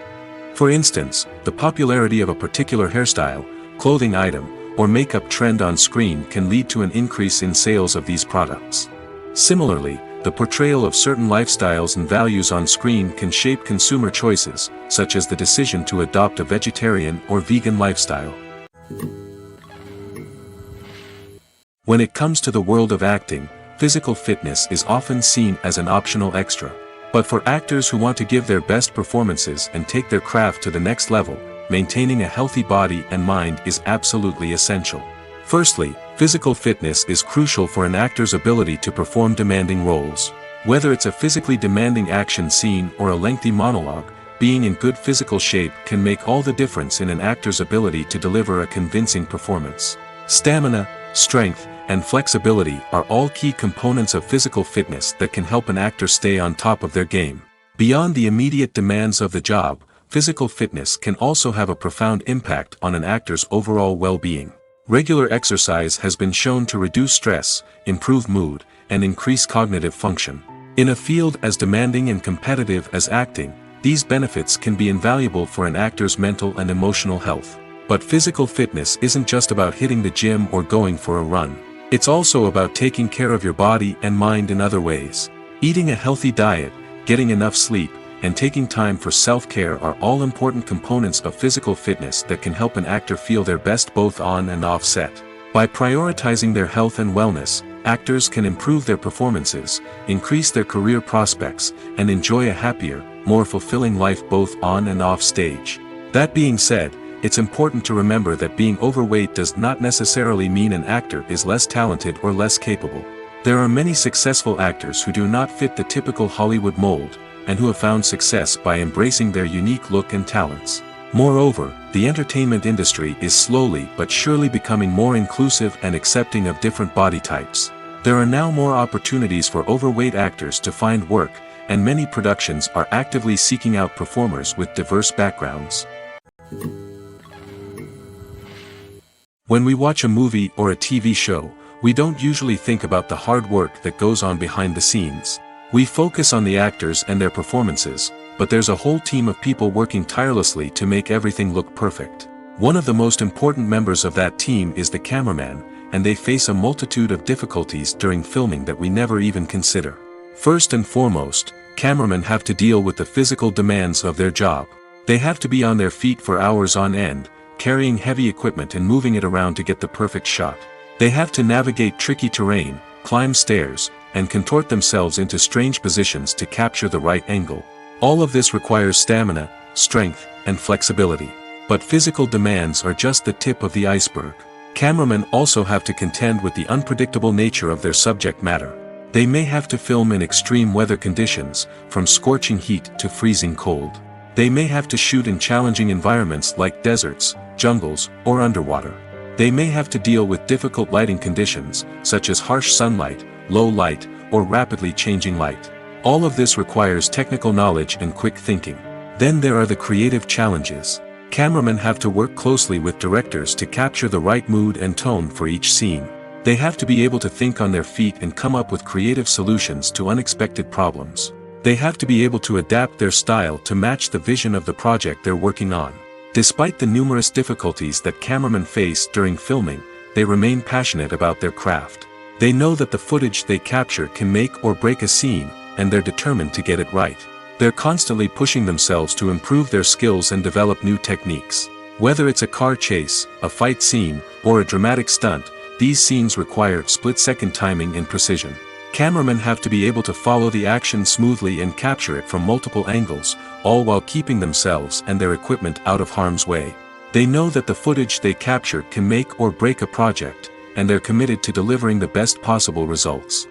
For instance, the popularity of a particular hairstyle, clothing item, or makeup trend on screen can lead to an increase in sales of these products. Similarly, the portrayal of certain lifestyles and values on screen can shape consumer choices, such as the decision to adopt a vegetarian or vegan lifestyle. When it comes to the world of acting, physical fitness is often seen as an optional extra. But for actors who want to give their best performances and take their craft to the next level, maintaining a healthy body and mind is absolutely essential. Firstly, physical fitness is crucial for an actor's ability to perform demanding roles. Whether it's a physically demanding action scene or a lengthy monologue, being in good physical shape can make all the difference in an actor's ability to deliver a convincing performance. Stamina, strength, and flexibility are all key components of physical fitness that can help an actor stay on top of their game. Beyond the immediate demands of the job, physical fitness can also have a profound impact on an actor's overall well-being. Regular exercise has been shown to reduce stress, improve mood, and increase cognitive function. In a field as demanding and competitive as acting, these benefits can be invaluable for an actor's mental and emotional health. But physical fitness isn't just about hitting the gym or going for a run. It's also about taking care of your body and mind in other ways. Eating a healthy diet, getting enough sleep, and taking time for self-care are all important components of physical fitness that can help an actor feel their best both on and off set. By prioritizing their health and wellness, actors can improve their performances, increase their career prospects, and enjoy a happier, more fulfilling life both on and off stage. That being said, it's important to remember that being overweight does not necessarily mean an actor is less talented or less capable. There are many successful actors who do not fit the typical Hollywood mold, and who have found success by embracing their unique look and talents. Moreover, the entertainment industry is slowly but surely becoming more inclusive and accepting of different body types. There are now more opportunities for overweight actors to find work, and many productions are actively seeking out performers with diverse backgrounds. When we watch a movie or a TV show, we don't usually think about the hard work that goes on behind the scenes. We focus on the actors and their performances, but there's a whole team of people working tirelessly to make everything look perfect. One of the most important members of that team is the cameraman, and they face a multitude of difficulties during filming that we never even consider. First and foremost, cameramen have to deal with the physical demands of their job. They have to be on their feet for hours on end, carrying heavy equipment and moving it around to get the perfect shot. They have to navigate tricky terrain, climb stairs, and contort themselves into strange positions to capture the right angle. All of this requires stamina, strength, and flexibility. But physical demands are just the tip of the iceberg. Cameramen also have to contend with the unpredictable nature of their subject matter. They may have to film in extreme weather conditions, from scorching heat to freezing cold. They may have to shoot in challenging environments like deserts, jungles, or underwater. They may have to deal with difficult lighting conditions, such as harsh sunlight, low light, or rapidly changing light. All of this requires technical knowledge and quick thinking. Then there are the creative challenges. Cameramen have to work closely with directors to capture the right mood and tone for each scene. They have to be able to think on their feet and come up with creative solutions to unexpected problems. They have to be able to adapt their style to match the vision of the project they're working on. Despite the numerous difficulties that cameramen face during filming, they remain passionate about their craft. They know that the footage they capture can make or break a scene, and they're determined to get it right. They're constantly pushing themselves to improve their skills and develop new techniques. Whether it's a car chase, a fight scene, or a dramatic stunt, these scenes require split-second timing and precision. Cameramen have to be able to follow the action smoothly and capture it from multiple angles, all while keeping themselves and their equipment out of harm's way. They know that the footage they capture can make or break a project, and they're committed to delivering the best possible results.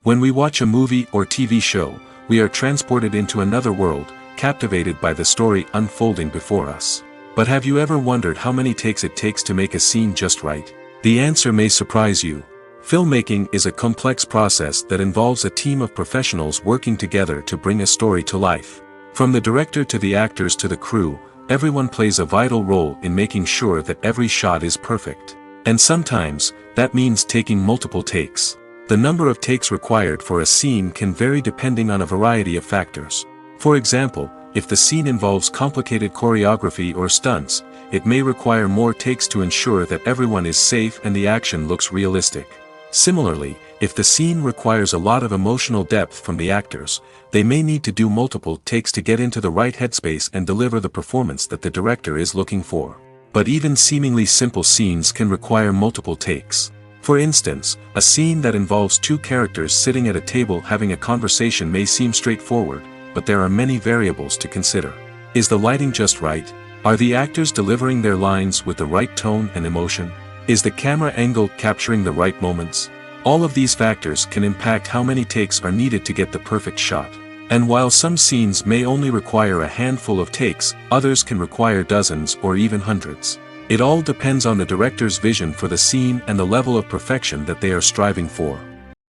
When we watch a movie or TV show, we are transported into another world, captivated by the story unfolding before us. But have you ever wondered how many takes it takes to make a scene just right? The answer may surprise you. Filmmaking is a complex process that involves a team of professionals working together to bring a story to life. From the director to the actors to the crew, everyone plays a vital role in making sure that every shot is perfect. And sometimes, that means taking multiple takes. The number of takes required for a scene can vary depending on a variety of factors. For example, if the scene involves complicated choreography or stunts, it may require more takes to ensure that everyone is safe and the action looks realistic. Similarly, if the scene requires a lot of emotional depth from the actors, they may need to do multiple takes to get into the right headspace and deliver the performance that the director is looking for. But even seemingly simple scenes can require multiple takes. For instance, a scene that involves two characters sitting at a table having a conversation may seem straightforward, but there are many variables to consider. Is the lighting just right? Are the actors delivering their lines with the right tone and emotion? Is the camera angle capturing the right moments? All of these factors can impact how many takes are needed to get the perfect shot. And while some scenes may only require a handful of takes, others can require dozens or even hundreds. It all depends on the director's vision for the scene and the level of perfection that they are striving for.